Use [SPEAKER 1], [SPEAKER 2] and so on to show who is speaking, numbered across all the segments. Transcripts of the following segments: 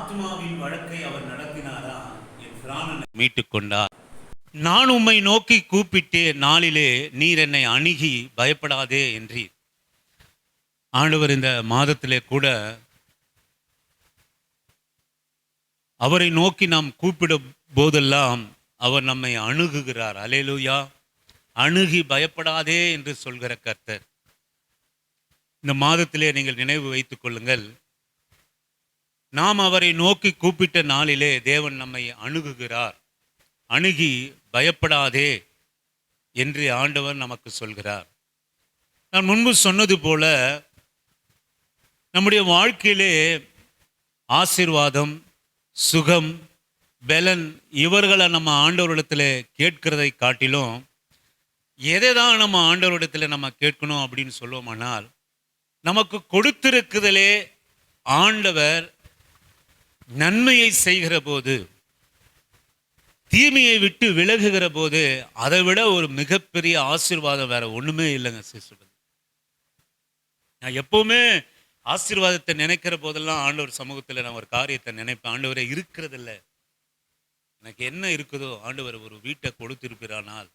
[SPEAKER 1] ஆத்மாவின் வழக்கை அவர் நடத்தினாரா, என் பிராணனை மீட்டுக் கொண்டார். நான் உம்மை நோக்கி கூப்பிட்டே நாளிலே நீர் என்னை அணுகி பயப்படாதே என்றீர். ஆண்டவர் இந்த மாதத்திலே கூட அவரை நோக்கி நாம் கூப்பிடும் போதெல்லாம் அவர் நம்மை அணுகுகிறார். அல்லேலூயா. அணுகி பயப்படாதே என்று சொல்கிற கர்த்தர். இந்த மாதத்திலே நீங்கள் நினைவு வைத்துக் கொள்ளுங்கள், நாம் அவரை நோக்கி கூப்பிட்ட நாளிலே தேவன் நம்மை அணுகுகிறார். அணுகி பயப்படாதே என்று ஆண்டவர் நமக்கு சொல்கிறார். நான் முன்பு சொன்னது போல நம்முடைய வாழ்க்கையிலே ஆசீர்வாதம், சுகம், பலன் இவர்களை நம்ம ஆண்டவரிடத்தில் கேட்கிறதை காட்டிலும் எதை தான் நம்ம ஆண்டவரிடத்தில் நம்ம கேட்கணும் அப்படின்னு சொல்லுவோமானால், நமக்கு கொடுத்திருக்குதலே ஆண்டவர் நன்மையை செய்கிற போது, தீமையை விட்டு விலகுகிற போது அதை விட ஒரு மிகப்பெரிய ஆசீர்வாதம் வேற ஒண்ணுமே இல்லைங்க சிஸ்டர். நான் எப்பவுமே ஆசீர்வாதத்தை நினைக்கிற போதெல்லாம் ஆண்டவர் சமூகத்தில் நான் ஒரு காரியத்தை நினைப்பேன். ஆண்டவரே இருக்கிறதில்ல, எனக்கு என்ன இருக்குதோ ஆண்டவர் ஒரு வீட்டை கொடுத்திருப்பானால்,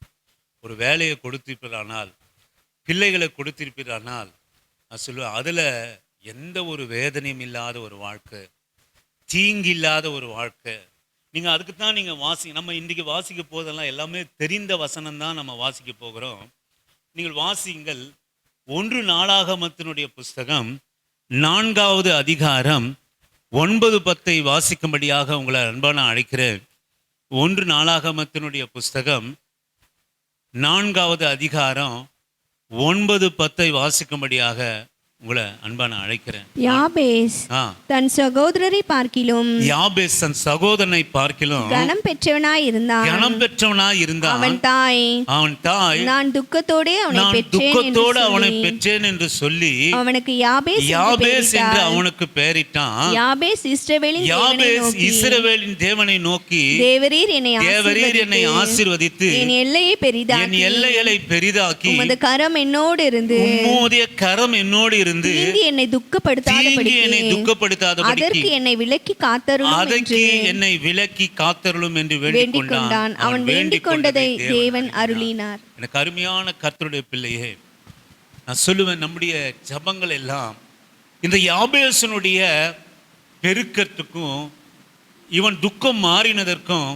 [SPEAKER 1] ஒரு வேலையை கொடுத்திருப்பானால், பிள்ளைகளை கொடுத்திருப்பானால், நான் சொல்லுவேன் அதில் எந்த ஒரு வேதனையும் இல்லாத ஒரு வாழ்க்கை, தீங்கு இல்லாத ஒரு வாழ்க்கை. நீங்கள் அதுக்கு தான் நீங்கள் நம்ம இன்றைக்கி வாசிக்க போதெல்லாம் எல்லாமே தெரிந்த வசனம் தான் நம்ம வாசிக்க போகிறோம். நீங்கள் வாசிங்கள் 1 நாளாகமத்தினுடைய புஸ்தகம் 4வது அதிகாரம் 9-10 வாசிக்கும்படியாக உங்களை அன்பான அழைக்கிறேன். 1 நாளாகமத்தினுடைய புஸ்தகம் 4வது அதிகாரம் 9-10 வாசிக்கும்படியாக உங்களை அன்பான அழைக்கிறேன்.
[SPEAKER 2] யாபேஸ் தன் சகோதரரை பார்க்கிலும்
[SPEAKER 1] சகோதரனை பார்க்கிலும்
[SPEAKER 2] கனம் பெற்றவனாய் இருந்தான். அவன் தாய் நான் துக்கத்தோடு
[SPEAKER 1] அவனை பெற்றேன் என்று சொல்லி
[SPEAKER 2] அவனுக்கு யாபேஸ்
[SPEAKER 1] என்று அவனுக்கு பெயரிட்டான்.
[SPEAKER 2] யாபேஸ்
[SPEAKER 1] இஸ்ரவேலின் தேவனை நோக்கி,
[SPEAKER 2] தேவரீர்
[SPEAKER 1] என்னை ஆசீர்வதித்து
[SPEAKER 2] என் எல்லையை
[SPEAKER 1] பெரிதாக்கி
[SPEAKER 2] உமது கரம் என்னோடு இருந்து என்னை துக்கப்படுத்தாதபடிக்கு அதற்கு என்னை விலக்கி காத்தருளும் என்று வேண்டிக் கொண்டான். அவன் வேண்டிக் கொண்டதை தேவன் அருளினார்.
[SPEAKER 1] எனக்கு அருமையான கர்த்தருடைய பிள்ளையே, நான் சொல்லுவேன், நம்முடைய ஜபங்கள் எல்லாம் இந்த யாபேசனுடைய பெருக்கத்துக்கும், இவன் துக்கம் மாறினதற்கும்,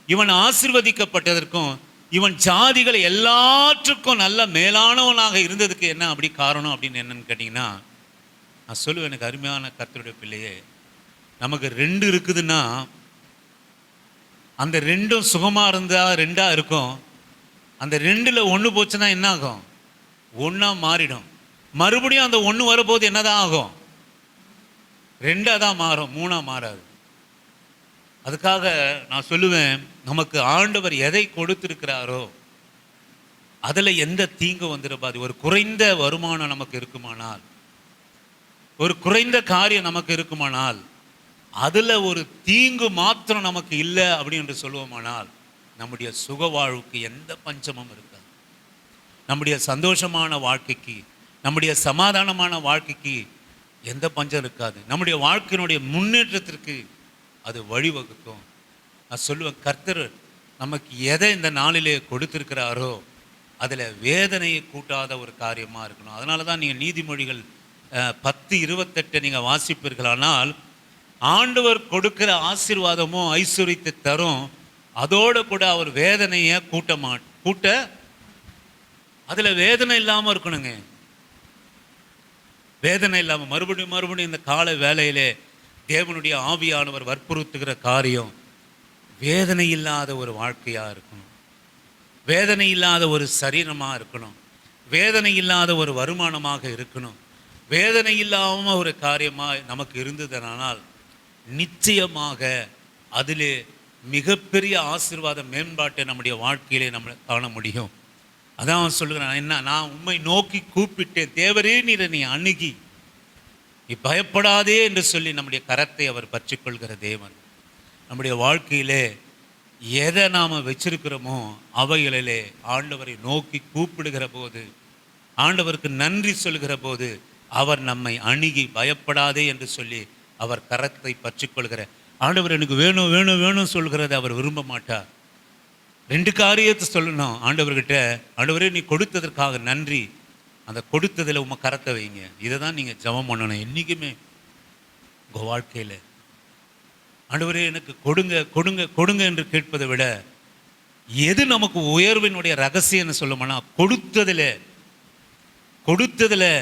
[SPEAKER 1] இவன் ஆசீர்வதிக்கப்பட்டதற்கும், இவன் ஜாதிகள் எல்லாற்றுக்கும் நல்ல மேலானவனாக இருந்ததுக்கு என்ன அப்படி காரணம் அப்படின்னு என்னன்னு கேட்டிங்கன்னா, நான் சொல்லுவேன், எனக்கு அருமையான கர்த்தருடைய பிள்ளையே, நமக்கு 2 இருக்குதுன்னா அந்த 2ம் சுகமாக இருந்தால் 2ஆ இருக்கும். அந்த 2ல் 1 போச்சுன்னா என்ன ஆகும்? 1ஆ மாறிடும். மறுபடியும் அந்த 1 வரும்போது என்னதான் ஆகும்? 2ஆ தான் மாறும், 3ஆ மாறாது. அதுக்காக நான் சொல்லுவேன், நமக்கு ஆண்டவர் எதை கொடுத்திருக்கிறாரோ அதில் எந்த தீங்கு வந்துடப்பாது. ஒரு குறைந்த வருமானம் நமக்கு இருக்குமானால், ஒரு குறைந்த காரியம் நமக்கு இருக்குமானால், அதில் ஒரு தீங்கு மாத்திரம் நமக்கு இல்லை அப்படின்னு சொல்லுவோமானால், நம்முடைய சுக வாழ்வுக்கு எந்த பஞ்சமும் இருக்காது. நம்முடைய சந்தோஷமான வாழ்க்கைக்கு, நம்முடைய சமாதானமான வாழ்க்கைக்கு எந்த பஞ்சம் இருக்காது. நம்முடைய வாழ்க்கையினுடைய முன்னேற்றத்திற்கு அது வழிவகுக்கும். நான் சொல்லுவேன், கர்த்தர் நமக்கு எதை இந்த நாளிலே கொடுத்திருக்கிறாரோ அதில் வேதனையை கூட்டாத ஒரு காரியமாக இருக்கணும். அதனால தான் நீங்கள் நீதிமொழிகள் 10:28 நீங்கள் வாசிப்பீர்களானால், ஆண்டவர் கொடுக்கிற ஆசீர்வாதமோ ஐஸ்வர்யத்தை தரும், அதோடு கூட அவர் வேதனையை கூட்ட அதில் வேதனை இல்லாமல் இருக்கணுங்க. வேதனை இல்லாமல் மறுபடியும் இந்த கால வேலையிலே தேவனுடைய ஆவியானவர் வற்புறுத்துகிற காரியம் வேதனை இல்லாத ஒரு வாழ்க்கையாக இருக்கணும், வேதனை இல்லாத ஒரு சரீரமாக இருக்கணும், வேதனை இல்லாத ஒரு வருமானமாக இருக்கணும். வேதனை இல்லாமல் ஒரு காரியமாக நமக்கு இருந்ததுனால் நிச்சயமாக அதிலே மிகப்பெரிய ஆசீர்வாத மேம்பாட்டை நம்முடைய வாழ்க்கையிலே நம்ம காண முடியும். அதான் சொல்லுகிறேன், என்ன, நான் உம்மை நோக்கி கூப்பிட்டேன், தேவரே நீர் என்னை அணுகி நீ பயப்படாதே என்று சொல்லி நம்முடைய கரத்தை அவர் பற்றிக்கொள்கிற தேவன். நம்முடைய வாழ்க்கையிலே எதை நாம் வச்சிருக்கிறோமோ அவைகளிலே ஆண்டவரை நோக்கி கூப்பிடுகிற போது, ஆண்டவருக்கு நன்றி சொல்கிற போது, அவர் நம்மை அணுகி பயப்படாதே என்று சொல்லி அவர் கரத்தை பற்றிக்கொள்கிற ஆண்டவர் எனக்கு வேணும் வேணும் வேணும் சொல்கிறத அவர் விரும்ப மாட்டார். 2 காரியத்தை சொல்லணும் ஆண்டவர்கிட்ட. ஆண்டவரே நீ கொடுத்ததற்காக நன்றி, அந்த கொடுத்ததில் உங்கள் கரத்தை வைங்க. இதை தான் நீங்கள் ஜெபம் பண்ணணும் என்றைக்குமே உங்கள் வாழ்க்கையில். ஆண்டவரே எனக்கு கொடுங்க கொடுங்க கொடுங்க என்று கேட்பதை விட எது நமக்கு உயர்வினுடைய ரகசியம்னு சொல்லணும்னா கொடுத்ததில்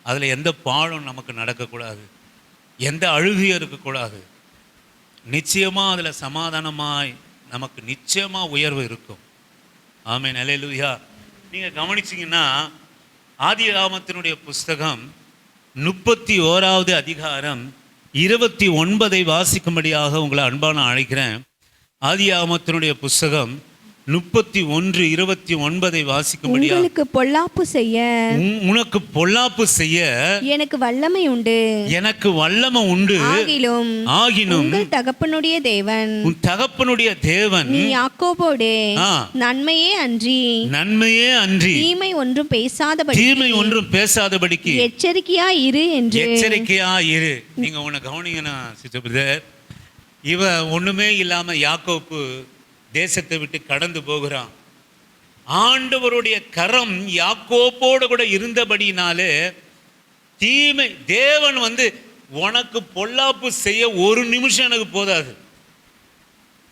[SPEAKER 1] அதில் எந்த பாழும் நமக்கு நடக்கக்கூடாது, எந்த அழுகையும் இருக்கக்கூடாது. நிச்சயமாக அதில் சமாதானமாய் நமக்கு நிச்சயமாக உயர்வு இருக்கும். ஆமென், அல்லேலூயா. நீங்கள் கவனிச்சிங்கன்னா ஆதியாகமத்தினுடைய புஸ்தகம் 31வது அதிகாரம் 29 வாசிக்கும்படியாக உங்களை அன்பான அழைக்கிறேன். ஆதியாகமத்தினுடைய புஸ்தகம் 31:29 வாசிக்கும்படியாக.
[SPEAKER 2] உங்களுக்கு பொல்லாப்பு செய்ய
[SPEAKER 1] உனக்கு பொல்லாப்பு செய்ய
[SPEAKER 2] எனக்கு வல்லமை உண்டு,
[SPEAKER 1] எனக்கு வல்லமை உண்டு. ஆகிலும்
[SPEAKER 2] உங்கள் தகப்பனுடைய தேவன்,
[SPEAKER 1] உன் தகப்பனுடைய தேவன்
[SPEAKER 2] நீ யாக்கோபோடு நன்மையே அன்றி தீமை ஒன்றும் பேசாதபடிக்கு எச்சரிக்கையா
[SPEAKER 1] இரு. நீங்க உன்னை கவனிங்கண்ணா சிஸ்டர் பிரதர், இவன் ஒண்ணுமே இல்லாம யாக்கோப்பு தேசத்தை விட்டு கடந்து போகிறான். ஆண்டவருடைய கரம் யாக்கோப்போடு கூட இருந்தபடினாலே தீமை தேவன் உனக்கு பொல்லாப்பு செய்ய ஒரு நிமிஷம் எனக்கு போதாது,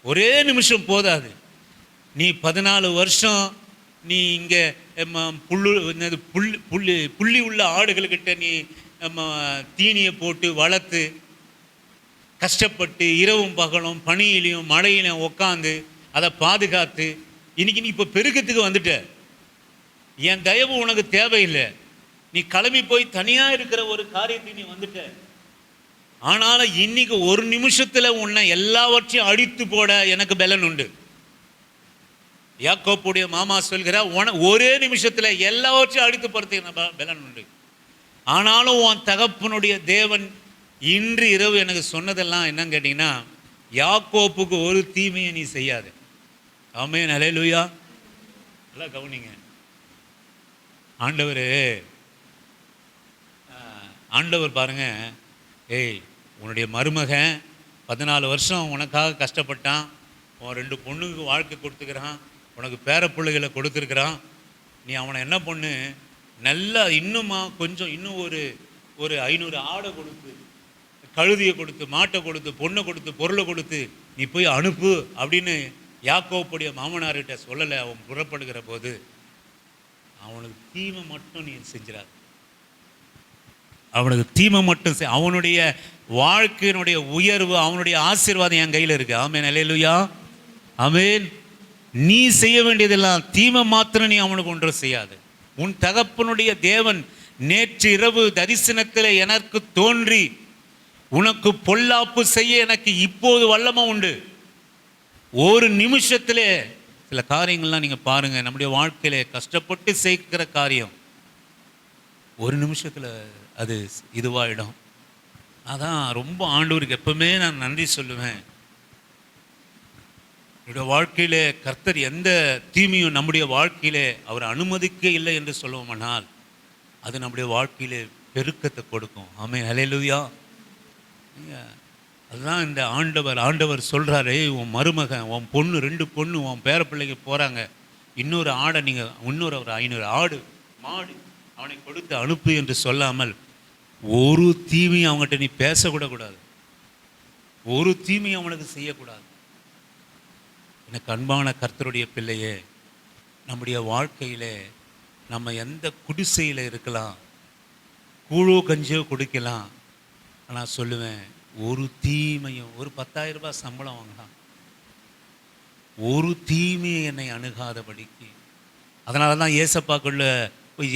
[SPEAKER 1] ஒரே நிமிஷம் போதாது. நீ 14 வருஷம் நீ இங்கே புள்ளி உள்ள ஆடுகள்கிட்ட நீ தீனியை போட்டு வளர்த்து கஷ்டப்பட்டு இரவும் பகலும் பனியிலையும் மழையிலையும் உட்காந்து அதை பாதுகாத்து இன்னைக்கு நீ இப்போ பெருக்கத்துக்கு வந்துட்ட. என் தயவு உனக்கு தேவையில்லை, நீ கிளம்பி போய் தனியாக இருக்கிற ஒரு காரியத்தை நீ வந்துட்ட. ஆனாலும் இன்னைக்கு ஒரு நிமிஷத்தில் உன்னை எல்லாவற்றையும் அடித்து போட எனக்கு பலன் உண்டு. யாக்கோப்புடைய மாமா சொல்கிறார், ஒரே நிமிஷத்தில் எல்லாவற்றையும் அடித்து போறதுக்கு பலன் உண்டு. ஆனாலும் உன் தகப்பனுடைய தேவன் இன்று இரவு எனக்கு சொன்னதெல்லாம் என்னன்னு கேட்டிங்கன்னா, யாக்கோப்புக்கு ஒரு தீமையை நீ செய்யாது. ஆமென், அல்லேலூயா. நல்லா கவனிங்க. ஆண்டவர் பாருங்க, ஏய் உன்னுடைய மருமகன் 14 வருஷம் உனக்காக கஷ்டப்பட்டான், உன் 2 பொண்ணுக்கு வாழ்க்கை கொடுத்துக்கிறான், உனக்கு பேர பிள்ளைகளை கொடுத்துருக்குறான். நீ அவனை என்ன பண்ணு, நல்லா இன்னுமா கொஞ்சம் இன்னும் ஒரு 500 ஆடை கொடுத்து, கழுதியை கொடுத்து, மாட்டை கொடுத்து, பொண்ணை கொடுத்து, பொருளை கொடுத்து நீ போய் அனுப்பு அப்படின்னு யாக்கோப்புடைய மாமனார்கிட்ட சொல்லலை. அவன் புறப்படுகிற போது அவனுக்கு தீமை மட்டும் நீ செஞ்சிடாது, அவனுக்கு தீமை மட்டும் அவனுடைய வாழ்க்கையினுடைய உயர்வு, அவனுடைய ஆசீர்வாதம் என் கையில் இருக்கு. ஆமென், அல்லேலூயா. ஆமென். நீ செய்ய வேண்டியதெல்லாம் தீமை மாத்திரம் நீ அவனுக்கு ஒன்றும் செய்யாது. உன் தகப்பனுடைய தேவன் நேற்று இரவு தரிசனத்தில் எனக்கு தோன்றி உனக்கு பொல்லாப்பு செய்ய எனக்கு இப்போது வல்லமை உண்டு. ஒரு நிமிஷத்திலே சில காரியங்கள்லாம் நீங்கள் பாருங்கள், நம்முடைய வாழ்க்கையில கஷ்டப்பட்டு சேர்க்கிற காரியம் ஒரு நிமிஷத்தில் அது இதுவாகிடும். அதான் ரொம்ப ஆண்டவருக்கு எப்பவுமே நான் நன்றி சொல்லுவேன். என்னுடைய வாழ்க்கையிலே கர்த்தர் எந்த தீமையும் நம்முடைய வாழ்க்கையிலே அவர் அனுமதிக்க இல்லை என்று சொல்லுவோமானால் அது நம்முடைய வாழ்க்கையிலே பெருக்கத்தை கொடுக்கும். ஆமென், அல்லேலூயா. அதுதான் இந்த ஆண்டவர் சொல்கிறாரே, உன் மருமகன், உன் பொண்ணு, 2 பொண்ணு, உன் பேர பிள்ளைக்கு போகிறாங்க, இன்னொரு ஆடை நீங்கள் இன்னொரு 500 ஆடு மாடு அவனை கொடுத்து அனுப்பு என்று சொல்லாமல் ஒரு தீமையும் அவங்ககிட்ட நீ பேசக்கூட கூடாது, ஒரு தீமையும் அவனுக்கு செய்யக்கூடாது. எனக்கு அன்பான கர்த்தருடைய பிள்ளையே, நம்முடைய வாழ்க்கையிலே நம்ம எந்த குடிசையில் இருக்கலாம், கூழோ கஞ்சியோ குடிக்கலாம். நான் சொல்லுவேன், ஒரு தீமையும், ஒரு 10,000 ரூபாய் சம்பளம் வாங்கலாம், ஒரு தீமையை என்னை அணுகாதபடிக்கு. அதனால தான் ஏசப்பாக்குள்ள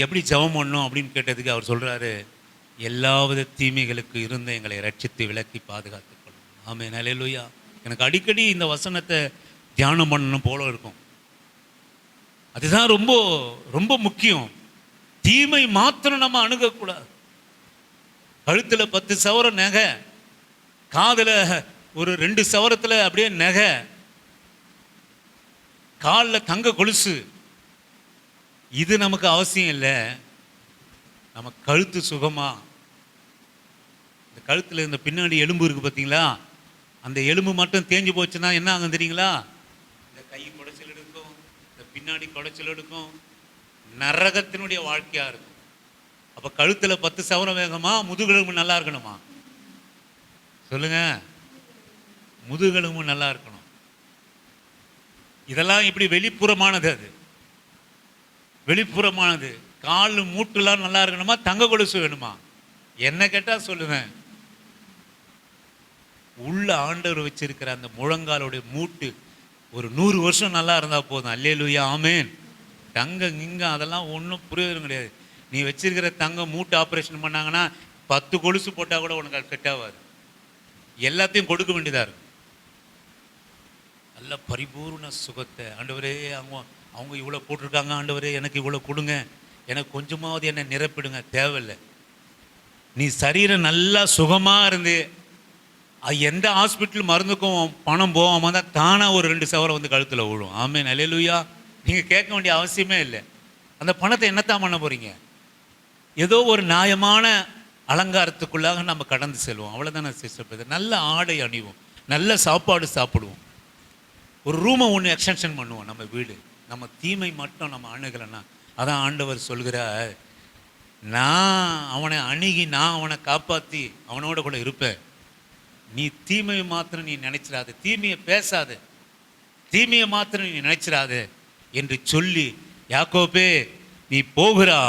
[SPEAKER 1] எப்படி ஜெபம் பண்ணணும் அப்படின்னு கேட்டதுக்கு அவர் சொல்கிறாரு, எல்லாவித தீமைகளுக்கு இருந்து எங்களை ரட்சித்து விலக்கி பாதுகாத்துக்கொள்ளும். ஆமென், அல்லேலூயா. எனக்கு அடிக்கடி இந்த வசனத்தை தியானம் பண்ணணும் போல இருக்கும். அதுதான் ரொம்ப ரொம்ப முக்கியம். தீமை மாத்திரம் நம்ம அணுகக்கூடாது. கழுத்தில் 10 சவரம் நகை, காதில் ஒரு 2 சவரத்தில் அப்படியே நகை, காலில் தங்க கொலுசு, இது நமக்கு அவசியம் இல்லை. நம்ம கழுத்து சுகமா, இந்த கழுத்தில் இந்த பின்னாடி எலும்பு இருக்குது பார்த்தீங்களா, அந்த எலும்பு மட்டும் தேஞ்சு போச்சுன்னா என்ன ஆகும் தெரியுங்களா? இந்த கை குடைச்சல் எடுக்கும், இந்த பின்னாடி குடைச்சல் எடுக்கும், நரகத்தினுடைய வாழ்க்கையா இருக்கும். அப்ப கழுத்துல 10 சவரம் வேகமா, முதுகெலும்பு நல்லா இருக்கணுமா? சொல்லுங்க, முதுகெலும்பு நல்லா இருக்கணும். இதெல்லாம் இப்படி வெளிப்புறமானது. அது வெளிப்புறமானது. கால் மூட்டுலாம் நல்லா இருக்கணுமா, தங்க கொலுசு வேணுமா? என்ன கேட்டா சொல்லுவேன், உள்ள ஆண்டவர் வச்சிருக்கிற அந்த முழங்காலுடைய மூட்டு ஒரு 100 வருஷம் நல்லா இருந்தா போதும். அல்லேலூயா, ஆமென். தங்கம் இங்க அதெல்லாம் ஒன்றும் புரியோஜனம் கிடையாது. நீ வச்சிருக்கிற தங்கம் மூட்டு ஆப்ரேஷன் பண்ணாங்கன்னா 10 கொலுசு போட்டால் கூட உனக்கு அது செட் ஆகாது. எல்லாத்தையும் கொடுக்க வேண்டியதாக இருக்கும். நல்ல பரிபூர்ண சுகத்தை ஆண்டவரே, அவங்க இவ்வளோ போட்டிருக்காங்க, ஆண்டவரே எனக்கு இவ்வளோ கொடுங்க, எனக்கு கொஞ்சமாவது என்னை நிரப்பிடுங்க. தேவையில்லை. நீ சரீரம் நல்லா சுகமாக இருந்து எந்த ஹாஸ்பிட்டல் மருந்துக்கும் பணம் போகாமல் தான் தானாக ஒரு 2 சவரம் வந்து கழுத்தில் விழும். ஆமென், அல்லேலூயா. நீங்கள் கேட்க வேண்டிய அவசியமே இல்லை. அந்த பணத்தை என்னத்தான் பண்ண போகிறீங்க? ஏதோ ஒரு நியாயமான அலங்காரத்துக்குள்ளாக நம்ம கடந்து செல்வோம். அவ்வளோதானே சிஸ்டர். நல்ல ஆடை அணிவோம், நல்ல சாப்பாடு சாப்பிடுவோம், ஒரு ரூமை ஒன்று எக்ஸ்டென்ஷன் பண்ணுவோம் நம்ம வீடு. நம்ம தீமை மட்டும் நம்ம அணுகலைன்னா, அதான் ஆண்டவர் சொல்கிறார், நான் அவனை அணுகி நான் அவனை காப்பாற்றி அவனோட கூட இருப்பேன். நீ தீமையை மாத்திரம் நீ நினைச்சிடாது, தீமையை பேசாது, தீமையை மாத்திரம் நீ நினைச்சிடாது என்று சொல்லி, யாக்கோபே நீ போகிறா,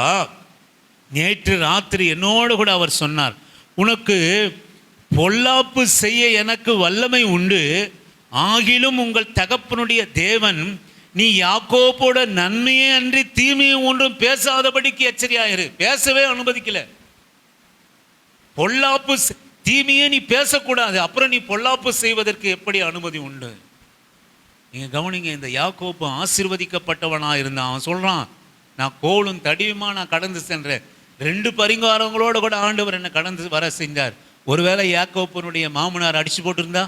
[SPEAKER 1] நேற்று ராத்திரி என்னோடு கூட அவர் சொன்னார், உனக்கு பொல்லாப்பு செய்ய எனக்கு வல்லமை உண்டு, ஆகிலும் உங்கள் தகப்பனுடைய தேவன் நீ யாக்கோபோட நன்மையே அன்றி தீமையை ஒன்றும் பேசாதபடிக்கு எச்சரியாயிரு. பேசவே அனுமதிக்கல. பொல்லாப்பு தீமையே நீ பேசக்கூடாது, அப்புறம் நீ பொல்லாப்பு செய்வதற்கு எப்படி அனுமதி உண்டு? நீங்க கவனிங்க, இந்த யாக்கோபு ஆசீர்வதிக்கப்பட்டவனா இருந்தான். அவன் சொல்றான், நான் கோலும் தடியுமா நான் கடந்து சென்றேன். 2 பரிங்காரங்களோட கூட ஆண்டவர் என்னை கடந்து வர செஞ்சார். ஒருவேளை யாக்கோபனுடைய மாமனார் அடிச்சு போட்டிருந்தா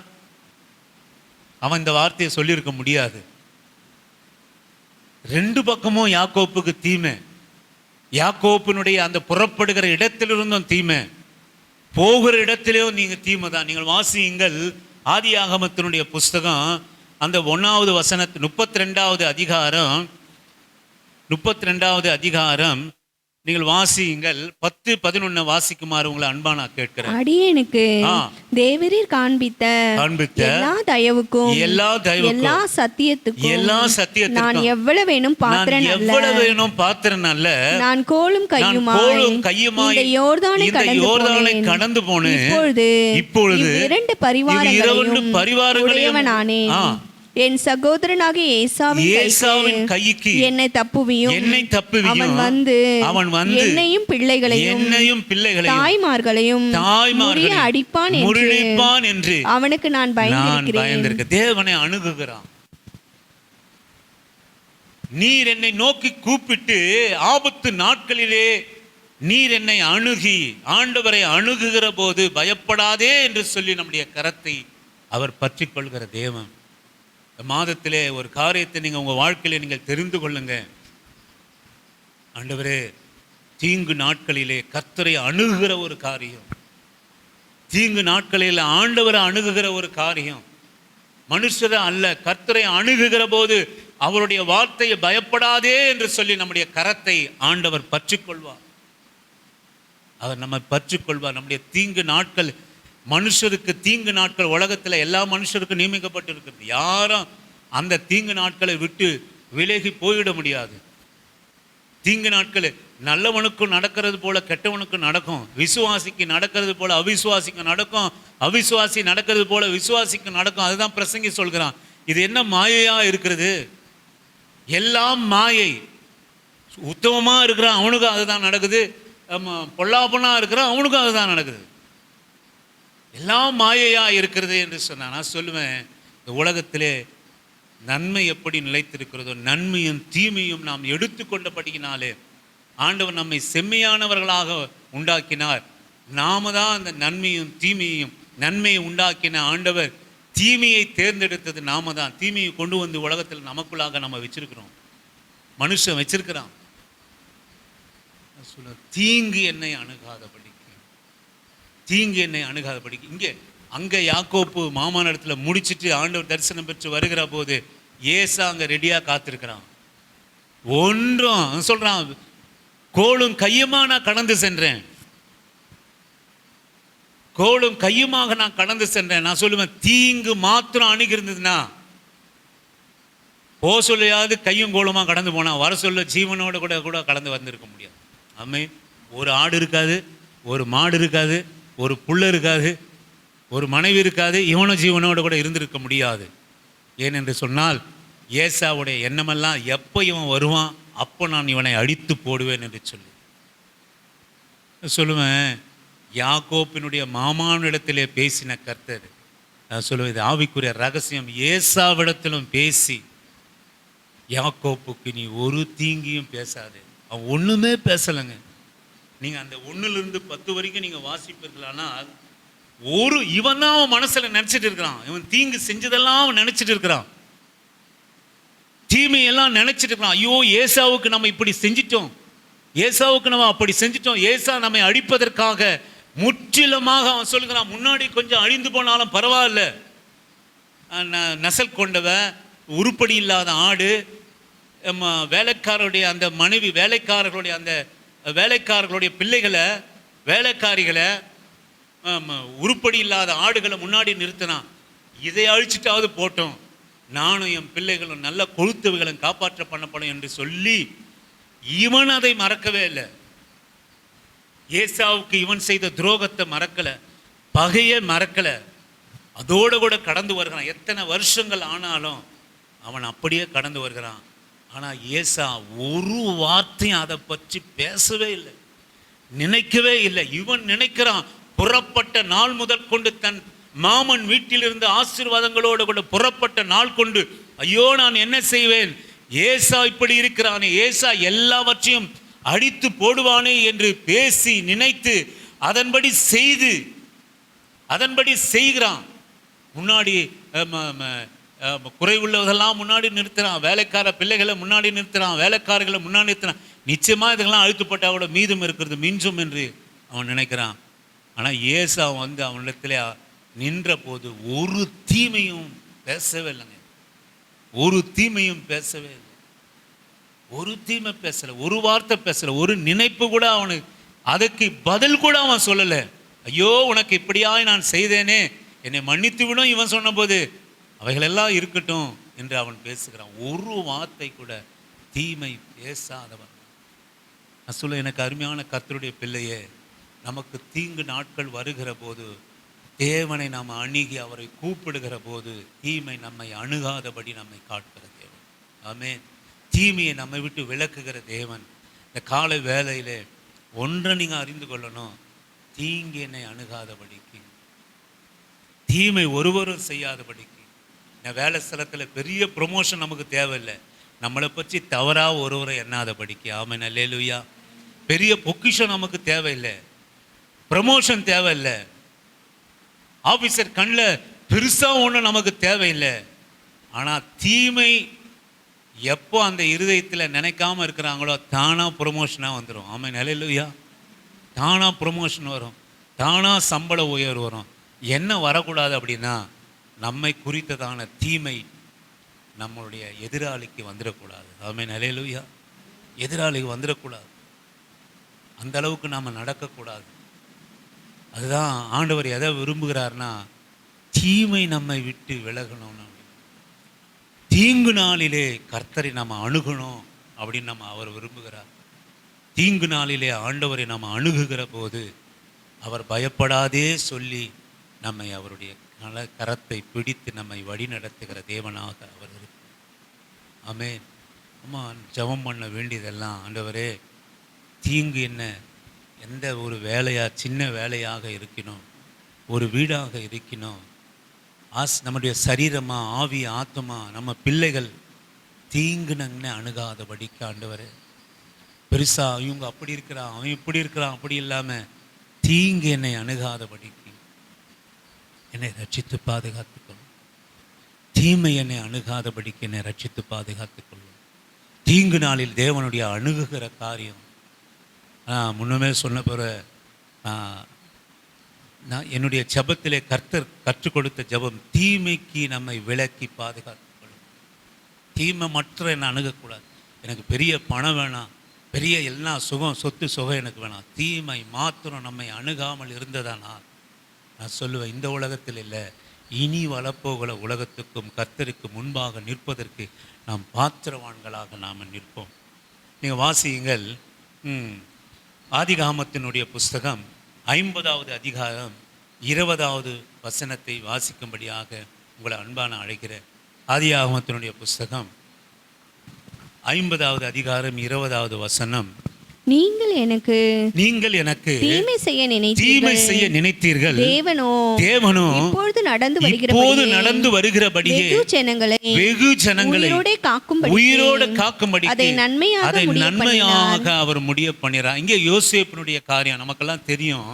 [SPEAKER 1] அவன் இந்த வார்த்தையை சொல்லியிருக்க முடியாது. 2 பக்கமும் யாக்கோப்புக்கு தீமை. யாக்கோப்பினுடைய அந்த புறப்படுகிற இடத்திலிருந்தும் தீமை, போகிற இடத்திலேயும் நீங்க தீமை தான். நீங்கள் வாசியுங்கள் ஆதியாகமத்தினுடைய புஸ்தகம் அந்த 1வது வசனத்து 32வது அதிகாரம், 32வது அதிகாரம் நீங்கள் வாசியுங்கள். 10, 11 வாசிக்குமாறு உங்களை அன்பா நான் கேட்கிறேன்.
[SPEAKER 2] அடியேனுக்கு தேவரீர் காண்பித்த எல்லா தயவுக்கும் எல்லா சத்தியத்துக்கும் நான் எவ்வளவு வேணும் பாத்திரன் அல்ல, நான் கோலும் கையுமாய் இந்த யோர்தானை கடந்து போனேன். இப்பொழுது 2 பரிவாரங்களையும் உடையவனானேன். என் சகோதரனாகிய ஏசாவின் கைக்கு என்னை தப்புவியும். அவன் வந்து என்னையும் பிள்ளைகளையும் தாய்மார்களையும் அடிப்பான் என்று அவனுக்கு நான் பயந்திருக்கிறேன்.
[SPEAKER 1] தேவனை அணுகுகிறான். நீர் என்னை நோக்கி கூப்பிட்டு ஆபத்து நாட்களிலே நீர் என்னை அணுகி ஆண்டவரை அணுகுகிற போது பயப்படாதே என்று சொல்லி நம்முடைய கரத்தை அவர் பற்றி கொள்கிற தேவன். மாதத்திலே ஒரு காரியத்தை நீங்கள் உங்கள் வாழ்க்கையில நீங்கள் தெரிந்து கொள்ளுங்க. ஆண்டவரே, தீங்கு நாட்களிலே கர்த்தரை அணுகுகிற ஒரு காரியம், தீங்கு நாட்களில் ஆண்டவரை அணுகுகிற ஒரு காரியம், மனுஷரை அல்ல கர்த்தரை அணுகுகிற போது அவருடைய வார்த்தையை பயப்படாதே என்று சொல்லி நம்முடைய கரத்தை ஆண்டவர் பற்றி கொள்வார். அவர் நம்மை பற்றி கொள்வார். நம்முடைய தீங்கு நாட்கள், மனுஷருக்கு தீங்கு நாட்கள் உலகத்தில் எல்லா மனுஷருக்கும் நியமிக்கப்பட்டு இருக்கிறது. யாரும் அந்த தீங்கு நாட்களை விட்டு விலகி போயிட முடியாது. தீங்கு நாட்கள் நல்லவனுக்கும் நடக்கிறது போல கெட்டவனுக்கும் நடக்கும், விசுவாசிக்கு நடக்கிறது போல அவிசுவாசிக்கு நடக்கும், அவிசுவாசி நடக்கிறது போல விசுவாசிக்கு நடக்கும். அதுதான் பிரசங்கி சொல்கிறான். இது என்ன மாயையா இருக்கிறது? எல்லாம் மாயை. உத்தமமா இருக்கிறான் அவனுக்கும் அதுதான் நடக்குது, பொல்லாப்பனா இருக்கிறான் அவனுக்கும் அதுதான் நடக்குது. எல்லாம் மாயையா இருக்கிறது என்று சொன்னான். நான் சொல்லுவேன், இந்த உலகத்திலே நன்மை எப்படி நிலைத்திருக்கிறதோ நன்மையும் தீமையும் நாம் எடுத்துக்கொண்டபடியினாலே ஆண்டவர் நம்மை செம்மையானவர்களாக உண்டாக்கினார். நாம தான் அந்த நன்மையும் தீமையும், நன்மையை உண்டாக்கின ஆண்டவர், தீமையை தேர்ந்தெடுத்தது நாம தான். தீமையை கொண்டு வந்து உலகத்தில் நமக்குள்ளாக நம்ம வச்சிருக்கிறோம், மனுஷன் வச்சிருக்கிறான். தீங்கு என்னை அணுகாதபடிக்கு, தீங்கு என்னை அணுகாதபடிக்கு. இங்கே அங்கே யாக்கோப்பு மாமான இடத்துல முடிச்சிட்டு ஆண்டவர் தரிசனம் பெற்று வருகிற போது ஏசா அங்கே ரெடியாக காத்திருக்கிறான். ஒன்றும் சொல்கிறான், கோலும் கையுமா நான் கடந்து சென்றேன், கோலும் கையுமாக நான் கடந்து சென்றேன். நான் சொல்லுவேன், தீங்கு மாத்திரம் அணுகிருந்ததுன்னா போ சொல்லையாவது கையும் கோலுமா கடந்து போனா, வர சொல்ல ஜீவனோட கூட கூட கடந்து வந்திருக்க முடியாது. ஆமே. ஒரு ஆடு இருக்காது, ஒரு மாடு இருக்காது, ஒரு புள்ள இருக்காது, ஒரு மனைவி இருக்காது, இவனும் ஜீவனோட கூட இருந்திருக்க முடியாது. ஏனென்று சொன்னால் ஏசாவுடைய எண்ணமெல்லாம் எப்போ இவன் வருவான் அப்போ நான் இவனை அடித்து போடுவேன் என்று சொல்லி சொல்லுவேன். யாக்கோப்பினுடைய மாமானிடத்திலே பேசின கர்த்தர், நான் சொல்லுவேன், இது ஆவிக்குரிய ரகசியம். ஏசாவிடத்திலும் பேசி யாக்கோப்புக்கு நீ ஒரு தீங்கியும் பேசாது. அவன் ஒன்றுமே பேசலைங்க. நீங்கள் அந்த 1லிருந்து 10 வரைக்கும் நீங்கள் வாசிப்பீர்களானால் இவன் தான் அவன் மனசில் நினச்சிட்டு இருக்கிறான். இவன் தீங்கு செஞ்சதெல்லாம் அவன் நினச்சிட்டு இருக்கிறான், தீமையெல்லாம் நினச்சிட்டு இருக்கிறான். ஐயோ ஏசாவுக்கு நம்ம இப்படி செஞ்சிட்டோம், ஏசாவுக்கு நம்ம அப்படி செஞ்சிட்டோம், ஏசா நம்மை அடிப்பதற்காக முற்றிலுமாக அவன் சொல்லுகிறான், முன்னாடி கொஞ்சம் அழிந்து போனாலும் பரவாயில்ல, நசல் கொண்டவன், உருப்படி இல்லாத ஆடு, வேலைக்காரருடைய அந்த மனைவி, வேலைக்காரர்களுடைய அந்த வேலைக்காரர்களுடைய பிள்ளைகளை, வேலைக்காரிகளை, உருப்படி இல்லாத ஆடுகளை முன்னாடி நிறுத்தினான். இதை அழிச்சிட்டாவது போட்டோம், நானும் என் பிள்ளைகளும் நல்ல கொழுத்தவைகளும் காப்பாற்ற பண்ணப்படும் என்று சொல்லி இவன் அதை மறக்கவே இல்லை. ஏசாவுக்கு இவன் செய்த துரோகத்தை மறக்கலை, பகையை மறக்கலை, அதோடு கூட கடந்து வருகிறான். எத்தனை வருஷங்கள் ஆனாலும் அவன் அப்படியே கடந்து வருகிறான். ஆனால் ஏசா ஒரு வார்த்தையும் அதை பற்றி பேசவே இல்லை, நினைக்கவே இல்லை. இவன் நினைக்கிறான், புறப்பட்ட நாள் முதல் கொண்டு தன் மாமன் வீட்டிலிருந்து ஆசீர்வாதங்களோடு கூட புறப்பட்ட நாள் கொண்டு ஐயோ நான் என்ன செய்வேன், ஏசா இப்படி இருக்கிறானே, ஏசா எல்லாவற்றையும் அடித்து போடுவானே என்று பேசி நினைத்து அதன்படி செய்கிறான். முன்னாடி குறைவுள்ளதெல்லாம் முன்னாடி நிறுத்துறான், வேலைக்கார பிள்ளைகளை முன்னாடி நிறுத்துறான், வேலைக்காரர்களை முன்னாடி நிறுத்துறான். நிச்சயமாக இதெல்லாம் அழுத்துப்பட்டால் கூட மீதம் இருக்கிறது மிஞ்சும் என்று அவன் நினைக்கிறான். ஆனால் ஏசா அவனிடத்தில் நின்ற போது ஒரு தீமையும் பேசவே இல்லைங்க, ஒரு தீமையும் பேசவே இல்லை, ஒரு தீமை பேசலை, ஒரு வார்த்தை பேசலை, ஒரு நினைப்பு கூட அவனுக்கு, அதுக்கு பதில் கூட அவன் சொல்லலை. ஐயோ உனக்கு இப்படியாய் நான் செய்தேனே, என்னை மன்னித்து விடும் இவன் சொன்னபோது அவைகளெல்லாம் இருக்கட்டும் என்று அவன் பேசுகிறான். ஒரு வார்த்தை கூட தீமை பேசாதவன். நான் சொல்ல, எனக்கு அருமையான கர்த்தருடைய பிள்ளையே, நமக்கு தீங்கு நாட்கள் வருகிற போது தேவனை நாம் அணுகி அவரை கூப்பிடுகிற போது தீமை நம்மை அணுகாதபடி நம்மை காட்டுகிற தேவன். ஆமென். தீமையை நம்மை விட்டு விலக்குகிற தேவன். இந்த காலை வேளையிலே ஒன்றை நீங்கள் அறிந்து கொள்ளணும், தீங்கு என்னை அணுகாதபடிக்கு, தீமை ஒருவரும் செய்யாதபடிக்கு. இந்த வேலை ஸ்தலத்தில் பெரிய ப்ரொமோஷன் நமக்கு தேவையில்லை, நம்மளை பற்றி தவறாக ஒருவரை எண்ணாதபடிக்கு. ஆமென், அல்லேலூயா. பெரிய பொக்கிஷம் நமக்கு தேவையில்லை, ப்ரமோஷன் தேவையில்லை, ஆஃபீஸர் கண்ணில் பெருசாக ஒன்றும் நமக்கு தேவையில்லை. ஆனால் தீமை எப்போ அந்த இருதயத்தில் நினைக்காம இருக்கிறாங்களோ தானாக ப்ரொமோஷனாக வந்துடும். ஆமென், அல்லேலூயா. தானாக ப்ரொமோஷன் வரும், தானாக சம்பள உயர்வு வரும். என்ன வரக்கூடாது அப்படின்னா, நம்மை குறித்ததான தீமை நம்மளுடைய எதிராளிக்கு வந்துடக்கூடாது. ஆமென், அல்லேலூயா. எதிராளிக்கு வந்துடக்கூடாது, அந்த அளவுக்கு நாம் நடக்கக்கூடாது. அதுதான் ஆண்டவர் எதை விரும்புகிறார்னா, தீமை நம்மை விட்டு விலகணும்னு, தீங்கு நாளிலே கர்த்தரை நம்ம அணுகணும் அப்படின்னு அவர் விரும்புகிறார். தீங்கு நாளிலே ஆண்டவரை நம்ம அணுகுகிற போது அவர் பயப்படாதே சொல்லி நம்மை அவருடைய கரத்தை பிடித்து நம்மை வழி நடத்துகிற தேவனாக அவர் இருக்கு. ஆமென். அம்மா ஜெபம் பண்ண வேண்டியதெல்லாம், ஆண்டவரே தீங்கு என்ன, எந்த ஒரு சின்ன வேலையாக இருக்கணும், ஒரு வீடாக இருக்கணும், நம்முடைய சரீரமா, ஆவி, ஆத்மா, நம்ம பிள்ளைகள் தீங்கு நன்மை அணுகாதபடிக்கு ஆண்டவரே, பெருசா இவங்க அப்படி இருக்கிறான், அவன் இப்படி இருக்கிறான், அப்படி இல்லாமல் தீங்கு என்னை அணுகாதபடிக்கு என்னை ரட்சித்து பாதுகாத்துக்கொள்ளும். தீமை என்னை அணுகாதபடிக்கு என்னை ரட்சித்து பாதுகாத்துக்கொள்ளும். தீங்கு நாளில் தேவனுடைய அணுகுகிற காரியம், முன்னமே சொன்ன பிற நான் என்னுடைய ஜெபத்திலே கர்த்தர் கற்றுக் கொடுத்த ஜெபம், தீமைக்கு நம்மை விலக்கி பாதுகாத்துக் கொள்ளும். தீமை மற்ற என்னை அணுகக்கூடாது. எனக்கு பெரிய பணம் வேணாம், பெரிய எல்லா சுகம் சொத்து சுகம் எனக்கு வேணாம். தீமை மாத்திரம் நம்மை அணுகாமல் இருந்ததானால் நான் சொல்லுவேன், இந்த உலகத்தில் இல்லை, இனி வரப்போகிற உலகத்துக்கும் கர்த்தருக்கு முன்பாக நிற்பதற்கு நாம் பாத்திரவான்களாக நாம் நிற்போம். நீங்கள் வாசியுங்கள், ஆதிகாமத்தினுடைய புஸ்தகம் 50வது அதிகாரம் 20வது வசனத்தை வாசிக்கும்படியாக உங்களை அன்பான அழைக்கிறேன். ஆதிகாமத்தினுடைய புஸ்தகம் 50வது அதிகாரம் 20வது வசனம்.
[SPEAKER 2] நீங்கள் எனக்கு
[SPEAKER 1] தீமை செய்ய நினைத்தீர்கள், தேவனோ இப்போது நடந்து வருகிறபடியே வெகு ஜனங்களை உயிரோடு காக்கும்படி அதை நன்மையாக அவர் முடிய பண்ணிறார். இங்கே யோசேப்பினுடைய காரியம் நமக்கெல்லாம் தெரியும்.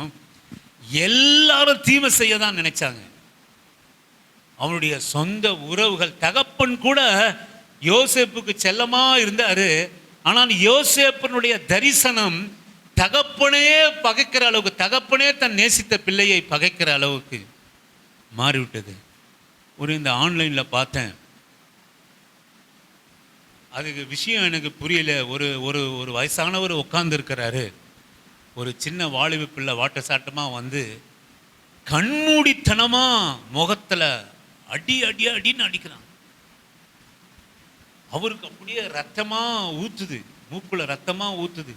[SPEAKER 1] எல்லாரும் தீமை செய்ய தான் நினைச்சாங்க. அவனுடைய சொந்த உறவுகள், தகப்பன் கூட யோசேப்புக்கு செல்லமா இருந்தாரு. ஆனால் யோசேப்பனுடைய தரிசனம் தகப்பனே பகைக்கிற அளவுக்கு, தகப்பனே தன் நேசித்த பிள்ளையை பகைக்கிற அளவுக்கு மாறிவிட்டது. இந்த ஆன்லைனில் பார்த்தேன், அதுக்கு விஷயம் எனக்கு புரியல. ஒரு வயசானவர் உட்கார்ந்துருக்கிறாரு. ஒரு சின்ன வாலிபு பிள்ளை வாட்ட சாட்டமாக வந்து கண்மூடித்தனமாக முகத்தில் அடின்னு அடிக்கிறான். அவருக்கு அப்படியே ரத்தமாக ஊற்றுது, மூக்குல ரத்தமாக ஊற்றுது.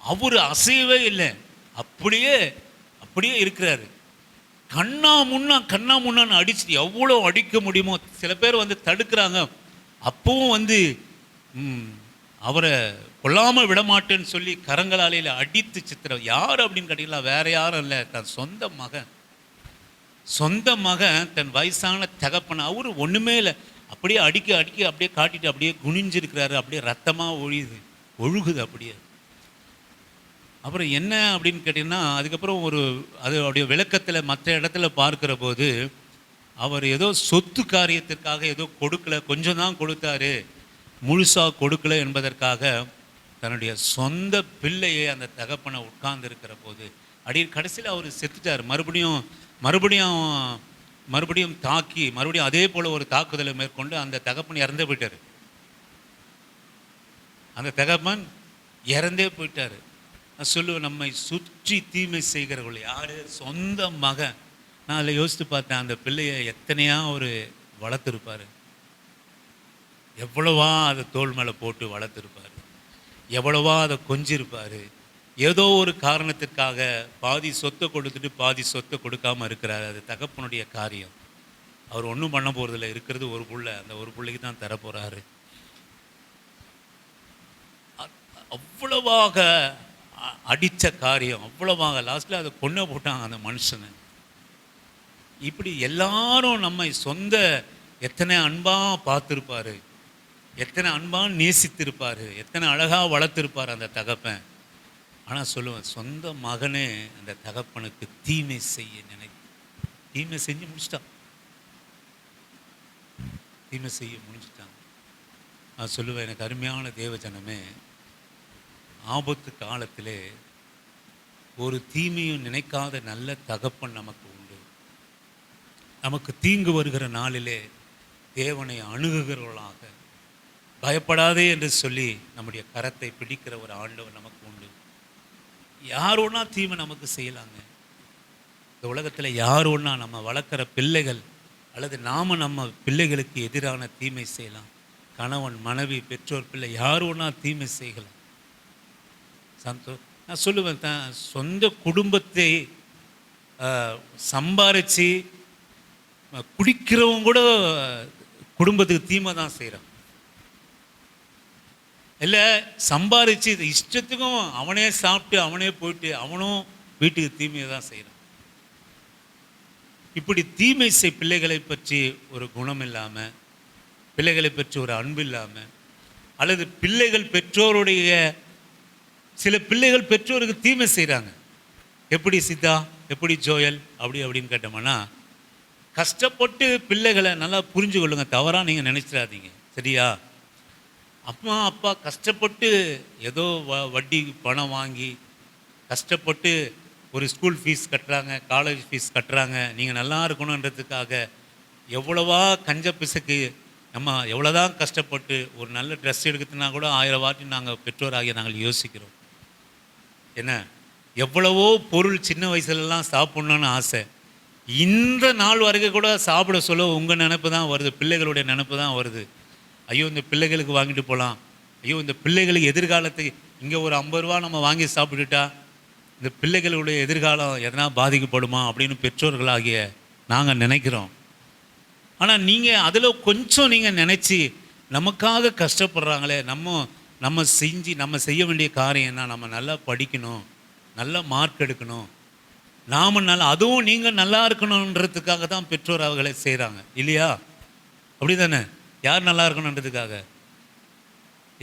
[SPEAKER 1] அவர் அசையவே இல்லை, அப்படியே இருக்கிறாரு. கண்ணா முன்னான்னு அடிச்சுட்டு எவ்வளோ அடிக்க முடியுமோ. சில பேர் வந்து தடுக்கிறாங்க, அப்பவும் வந்து அவரை கொல்லாமல் விடமாட்டேன்னு சொல்லி கரங்களாலையில் அடித்து சித்திர. யார் அப்படின்னு கேட்டீங்களா, வேற யாரும் இல்லை, தன் சொந்த மகன் தன் வயசான தகப்பனை. அவரு ஒன்றுமே இல்லை, அப்படியே அடிக்க அப்படியே காட்டிட்டு அப்படியே குனிஞ்சிருக்கிறாரு. அப்படியே ரத்தமாக ஒழுகுது அப்படியே. அப்புறம் என்ன அப்படின்னு கேட்டிங்கன்னா, அதுக்கப்புறம் அதோடைய விளக்கத்தில் மற்ற இடத்துல பார்க்குற போது, அவர் ஏதோ சொத்து காரியத்திற்காக ஏதோ கொடுக்கல, கொஞ்சம் தான் கொடுத்தாரு, முழுசாக கொடுக்கல என்பதற்காக தன்னுடைய சொந்த பிள்ளையை அந்த தகப்பனை உட்கார்ந்து இருக்கிற போது கடைசியில் அவர் செத்துட்டார். மறுபடியும் தாக்கி மறுபடியும் அதே போல் ஒரு தாக்குதலை மேற்கொண்டு அந்த தகப்பன் இறந்தே போயிட்டார். அந்த தகப்பன் இறந்தே போயிட்டார். நான் சொல்லுவேன், நம்மை சுற்றி தீமை செய்கிறவர்கள் யார்? சொந்த மகன். நான் அதில் யோசித்து பார்த்தேன், அந்த பிள்ளையை எத்தனையா அவர் வளர்த்துருப்பார், எவ்வளவா அதை தோள் மேலே போட்டு வளர்த்துருப்பார், எவ்வளவா அதை கொஞ்சிருப்பார். ஏதோ ஒரு காரணத்திற்காக பாதி சொத்தை கொடுத்துட்டு பாதி சொத்தை கொடுக்காமல் இருக்கிறார். அது தகப்பனுடைய காரியம். அவர் ஒன்றும் பண்ண போகிறதில்ல. இருக்கிறது ஒரு புள்ள, அந்த ஒரு பிள்ளைக்கு தான் தரப்போகிறாரு. அவ்வளவாக அடித்த காரியம், அவ்வளவாக லாஸ்ட்டில் அதை கொண்டு போட்டாங்க அந்த மனுஷனை. இப்படி எல்லாரும் நம்மை சொந்த எத்தனை அன்பாக பார்த்துருப்பார், எத்தனை அன்பாக நேசித்திருப்பார், எத்தனை அழகாக வளர்த்துருப்பார் அந்த தகப்பன். ஆனால் சொல்லுவேன், சொந்த மகனே அந்த தகப்பனுக்கு தீமை செஞ்சு முடிச்சிட்டான். தீமை செய்ய முடிஞ்சிட்டாங்க. நான் சொல்லுவேன், எனக்கு அருமையான தேவஜனமே, ஆபத்து காலத்திலே ஒரு தீமையும் நினைக்காத நல்ல தகப்பன் நமக்கு உண்டு. நமக்கு தீங்கு வருகிற நாளிலே தேவனை அணுகுகிறவர்களாக, பயப்படாதே என்று சொல்லி நம்முடைய கரத்தை பிடிக்கிற ஒரு ஆண்டவர் நமக்கு உண்டு. யார் ஒன்றா தீமை நமக்கு செய்யலாங்க. இந்த உலகத்தில் யார் ஒன்றா நம்ம வளர்க்குற பிள்ளைகள் அல்லது நாம் நம்ம பிள்ளைகளுக்கு எதிரான தீமை செய்யலாம். கணவன், மனைவி, பெற்றோர், பிள்ளை யார் ஒன்றா தீமை செய்யலாம். நான் சொல்லுவேன், தான் சொந்த குடும்பத்தை சம்பாரித்து குடிக்கிறவங்க கூட குடும்பத்துக்கு தீமை தான் செய்கிறான். இல்லை, சம்பாரித்து இஷ்டத்துக்கும் அவனே சாப்பிட்டு அவனே போயிட்டு அவனும் வீட்டுக்கு தீமையை தான் செய்கிறான். இப்படி தீமை பிள்ளைகளை பற்றி ஒரு குணம் இல்லாமல், பிள்ளைகளை பற்றி ஒரு அன்பு இல்லாமல், அல்லது பிள்ளைகள் பெற்றோருடைய சில பிள்ளைகள் பெற்றோருக்கு தீமை செய்கிறாங்க. எப்படி சித்தா, எப்படி ஜோயல் அப்படின்னு கேட்டோம்னா, கஷ்டப்பட்டு பிள்ளைகளை நல்லா புரிஞ்சு கொள்ளுங்க, தவறாக நீங்கள் நினைச்சிடாதீங்க, சரியா? அம்மா அப்பா கஷ்டப்பட்டு ஏதோ வட்டி பணம் வாங்கி கஷ்டப்பட்டு ஒரு ஸ்கூல் ஃபீஸ் கட்டுறாங்க, காலேஜ் ஃபீஸ் கட்டுறாங்க. நீங்கள் நல்லா இருக்கணுன்றதுக்காக எவ்வளவா கஞ்ச பிசைக்கு நம்ம எவ்வளோதான் கஷ்டப்பட்டு ஒரு நல்ல ட்ரெஸ் எடுக்குதுன்னா கூட 1000 வாட்டி நாங்கள் பெற்றோராகிய நாங்கள் யோசிக்கிறோம். என்ன எவ்வளவோ பொருள் சின்ன வயசுலலாம் சாப்பிட்ணுன்னு ஆசை. இந்த நாள் வரைக்கும் கூட சாப்பிட சொல்ல உங்கள் நினைப்பு தான் வருது, பிள்ளைகளுடைய நினைப்பு தான் வருது. ஐயோ இந்த பிள்ளைகளுக்கு வாங்கிட்டு போகலாம், ஐயோ இந்த பிள்ளைகளுக்கு எதிர்காலத்துக்கு இங்கே ஒரு 50 ரூபா நம்ம வாங்கி சாப்பிட்டுட்டா இந்த பிள்ளைகளுடைய எதிர்காலம் எதனா பாதிக்கப்படுமா அப்படின்னு பெற்றோர்களாகிய நாங்கள் நினைக்கிறோம். ஆனால் நீங்கள் அதில் கொஞ்சம் நீங்கள் நினச்சி நமக்காக கஷ்டப்படுறாங்களே, நம்ம செய்ய வேண்டிய காரியம் என்ன, நம்ம நல்லா படிக்கணும், நல்ல மார்க் எடுக்கணும், நாம் நல்லா அதுவும் நீங்கள் நல்லா இருக்கணுன்றதுக்காக தான் பெற்றோர் அவர்களை செய்கிறாங்க இல்லையா? அப்படி தானே? யார் நல்லா இருக்கணுன்றதுக்காக?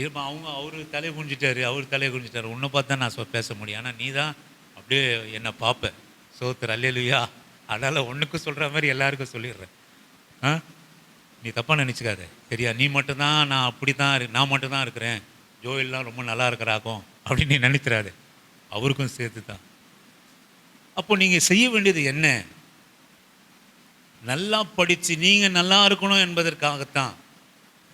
[SPEAKER 1] இப்போ அவர் தலையை குனிஞ்சிட்டாரு, உன்னை பார்த்து தான் நான் பேச முடியும், ஆனால் நீ தான் அப்படியே என்னை பார்ப்ப. சோத்திர அல்லேலூயா. அதனால் ஒன்றுக்கும் சொல்கிற மாதிரி எல்லாருக்கும் சொல்லிடுறேன். நீ தப்பாக நினச்சிக்காத சரியா? நீ மட்டும்தான் நான் அப்படி தான் நான் மட்டும்தான் இருக்கிறேன், ஜோயெல்லாம் ரொம்ப நல்லா இருக்கிறாக்கும் அப்படின்னு நீ நினைக்கிறாரு, அவருக்கும் சேர்த்து தான். அப்போ நீங்கள் செய்ய வேண்டியது என்ன? நல்லா படித்து நீங்கள் நல்லா இருக்கணும் என்பதற்காகத்தான்.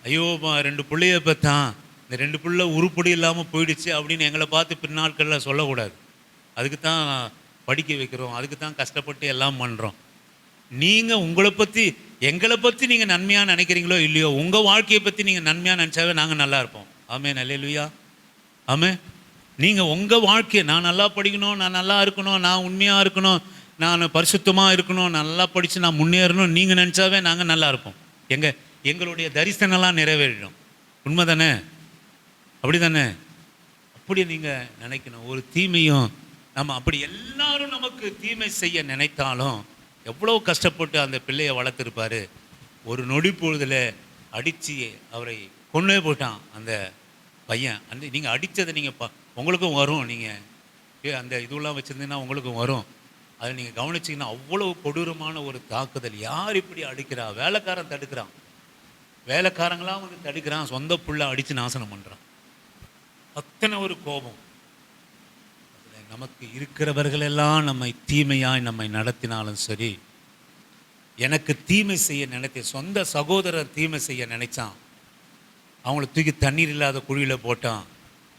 [SPEAKER 1] ஐயோ 2 பிள்ளைய பத்தான், இந்த 2 பிள்ளை உருப்படி இல்லாமல் போயிடுச்சு அப்படின்னு எங்களை பார்த்து பின்னாட்களில் சொல்லக்கூடாது. அதுக்கு தான் படிக்க வைக்கிறோம், அதுக்கு தான் கஷ்டப்பட்டு எல்லாம் பண்ணுறோம். நீங்கள் உங்களை பற்றி எங்களை பற்றி நீங்கள் நன்மையாக நினைக்கிறீங்களோ இல்லையோ, உங்கள் வாழ்க்கையை பற்றி நீங்கள் நன்மையாக நினச்சாவே நாங்கள் நல்லா இருப்போம். ஆமென் அல்லேலூயா. ஆமென். நீங்கள் உங்கள் வாழ்க்கையை நான் நல்லா படிக்கணும், நான் நல்லா இருக்கணும், நான் உண்மையாக இருக்கணும், நான் பரிசுத்தமாக இருக்கணும், நல்லா படித்து நான் முன்னேறணும் நீங்கள் நினச்சாவே நாங்கள் நல்லா இருப்போம். எங்களுடைய தரிசனம்லாம் நிறைவேறிடும். உண்மை தானே? அப்படி தானே? அப்படி நீங்கள் நினைக்கணும். ஒரு தீமையும் நம்ம அப்படி எல்லாரும் நமக்கு தீமை செய்ய நினைத்தாலும் எவ்வளோ கஷ்டப்பட்டு அந்த பிள்ளையை வளர்த்துருப்பார். ஒரு நொடி பொழுதில் அடித்து அவரை கொண்டே போட்டான் அந்த பையன். நீங்கள் அடித்ததை நீங்கள் உங்களுக்கும் வரும், நீங்கள் அந்த இதுவெல்லாம் வச்சுருந்தீங்கன்னா உங்களுக்கும் வரும். அதை நீங்கள் கவனிச்சிங்கன்னா அவ்வளோ கொடூரமான ஒரு தாக்குதல். யார் இப்படி அடிக்கிறா? வேலைக்காரன் தடுக்கிறான், வேலைக்காரங்களாம் வந்து தடுக்கிறான், சொந்த புள்ள அடித்து நாசனம் பண்ணுறான். அத்தனை ஒரு கோபம். நமக்கு இருக்கிறவர்களெல்லாம் நம்மை தீமையாய் நம்மை நடத்தினாலும் சரி, எனக்கு தீமை செய்ய நினைத்த சொந்த சகோதரர் தீமை செய்ய நினைச்சான், அவங்கள தூக்கி தண்ணீர் இல்லாத குழியில் போட்டான்,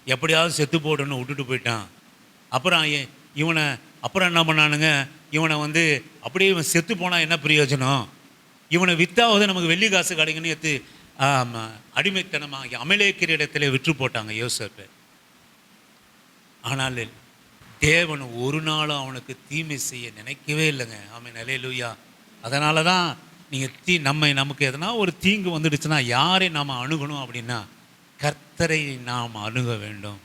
[SPEAKER 1] எப்படியாவது செத்து போடணும்னு விட்டுட்டு போயிட்டான். அப்புறம் அப்புறம் என்ன பண்ணானுங்க, இவனை வந்து அப்படியே இவன் செத்து போனால் என்ன பிரயோஜனம், இவனை வித்தாவது நமக்கு வெள்ளி காசு கிடைக்குன்னு எடுத்து அடிமைத்தனமாக அமலேக்கிற இடத்துல விற்று போட்டாங்க யோசேப்பு. ஆனால் தேவன் ஒரு நாளும் அவனுக்கு தீமை செய்ய நினைக்கவே இல்லைங்க. ஆமென் அல்லேலூயா. அதனால தான் நீங்கள் நமக்கு எதனா ஒரு தீங்கு வந்துடுச்சுன்னா யாரை நாம் அணுகணும் அப்படின்னா கர்த்தரை நாம் அணுக வேண்டும்.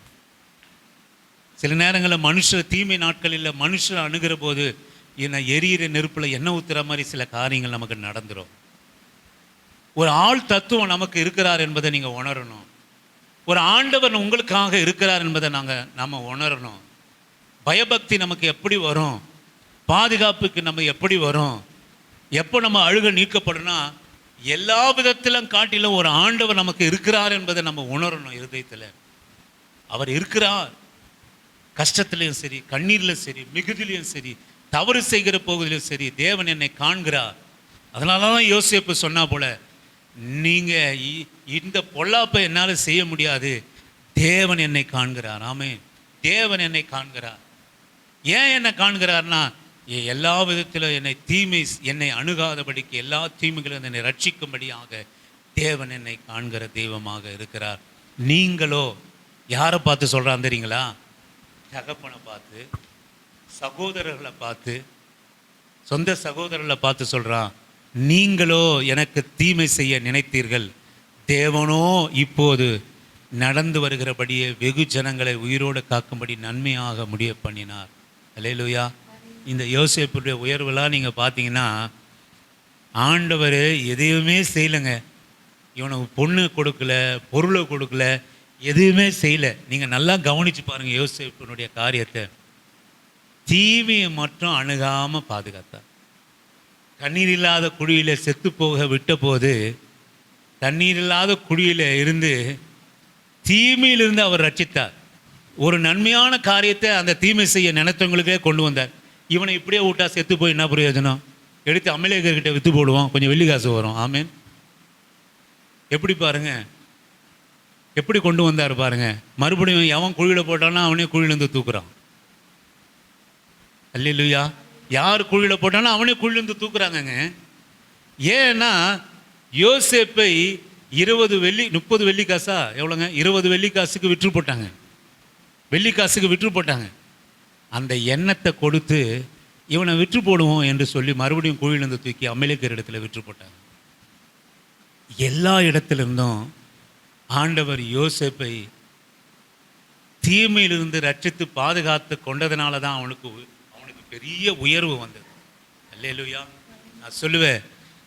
[SPEAKER 1] சில நேரங்களில் மனுஷர் தீமை நாட்களில் மனுஷர் அணுகிற போது எரியிற நெருப்பில் எண்ணெய் ஊற்றுற மாதிரி சில காரியங்கள் நமக்கு நடந்துடும். ஒரு ஆள் தத்துவம் நமக்கு இருக்கிறார் என்பதை நீங்கள் உணரணும். ஒரு ஆண்டவர் உங்களுக்காக இருக்கிறார் என்பதை நம்ம உணரணும். பயபக்தி நமக்கு எப்படி வரும், பாதுகாப்புக்கு நம்ம எப்படி வரும், எப்போ நம்ம அழுக நீக்கப்படனா எல்லா விதத்திலும் காட்டிலும் ஒரு ஆண்டவர் நமக்கு இருக்கிறார் என்பதை நம்ம உணரணும். இருதயத்தில் அவர் இருக்கிறார். கஷ்டத்துலையும் சரி, கண்ணீர்லையும் சரி, மிகுதிலையும் சரி, தவறு செய்கிற போகுதிலும் சரி, தேவன் என்னை காண்கிறார். அதனால தான் யோசேப்பு சொன்னா போல, நீங்கள் இந்த பொல்லாப்பை என்னால் செய்ய முடியாது, தேவன் என்னை காண்கிறார். ஆமென். தேவன் என்னை காண்கிறார். ஏன் என்னை காண்கிறார்னா எல்லா விதத்திலும் என்னை அணுகாதபடிக்கு எல்லா தீமைகளும் என்னை ரட்சிக்கும்படியாக தேவன் என்னை காண்கிற தெய்வமாக இருக்கிறார். நீங்களோ யாரை பார்த்து சொல்கிறான் தெரியுங்களா? தகப்பனை பார்த்து, சகோதரர்களை பார்த்து, சொந்த சகோதரர்களை பார்த்து சொல்கிறான், நீங்களோ எனக்கு தீமை செய்ய நினைத்தீர்கள், தேவனோ இப்போது நடந்து வருகிறபடியே வெகு ஜனங்களை உயிரோடு காக்கும்படி நன்மையாக முடிய பண்ணினார். அல்லேலூயா. இந்த யோசேப்புடைய உயர்வுலாம் நீங்கள் பார்த்தீங்கன்னா ஆண்டவர் எதையுமே செய்யலைங்க. இவனுக்கு பொண்ணு கொடுக்கல, பொருளை கொடுக்கல, எதுவுமே செய்யலை. நீங்கள் நல்லா கவனித்து பாருங்கள் யோசேப்பினுடைய காரியத்தை. தீமையை மட்டும் அணுகாமல் பாதுகாத்தார். தண்ணீர் இல்லாத குழியில் செத்து போக விட்ட போது தண்ணீர் இல்லாத குழியில் இருந்து தீமையிலிருந்து அவர் ரட்சித்தார். ஒரு நன்மையான காரியத்தை அந்த தீமை செய்ய நினைத்தவங்களுக்கே கொண்டு வந்தார். இவனை இப்படியே விட்டா செத்து போய் என்ன பிரயோஜனம்? எடுத்து அமலேக்கர்கிட்ட விற்று போடுவோம், கொஞ்சம் வெள்ளி காசு வரும். ஆமேன். எப்படி பாருங்க, எப்படி கொண்டு வந்தார் பாருங்க. மறுபடியும் எவன் குழியில் போட்டான்னா அவனே குழியிலேருந்து தூக்குறான். அல்லேலூயா. யார் குழியில் போட்டானா அவனே குழியிலேருந்து தூக்குறாங்கங்க. ஏன்னா யோசேப்பை 20 வெள்ளி 30 வெள்ளி காசா எவ்வளோங்க, 20 வெள்ளி காசுக்கு விற்று போட்டாங்க. வெள்ளி காசுக்கு விற்று போட்டாங்க. அந்த எண்ணத்தை கொடுத்து இவனை விற்று போடுவோம் என்று சொல்லி மறுபடியும் குழியிலிருந்து தூக்கி அமலேக்கர் இடத்துல விற்று போட்டாங்க. எல்லா இடத்திலிருந்தும் ஆண்டவர் யோசேப்பை தீமையிலிருந்து ரட்சித்து பாதுகாத்து கொண்டதுனால தான் அவனுக்கு பெரிய உயர்வு வந்தது. அல்லேலூயா. நான் சொல்லுவேன்,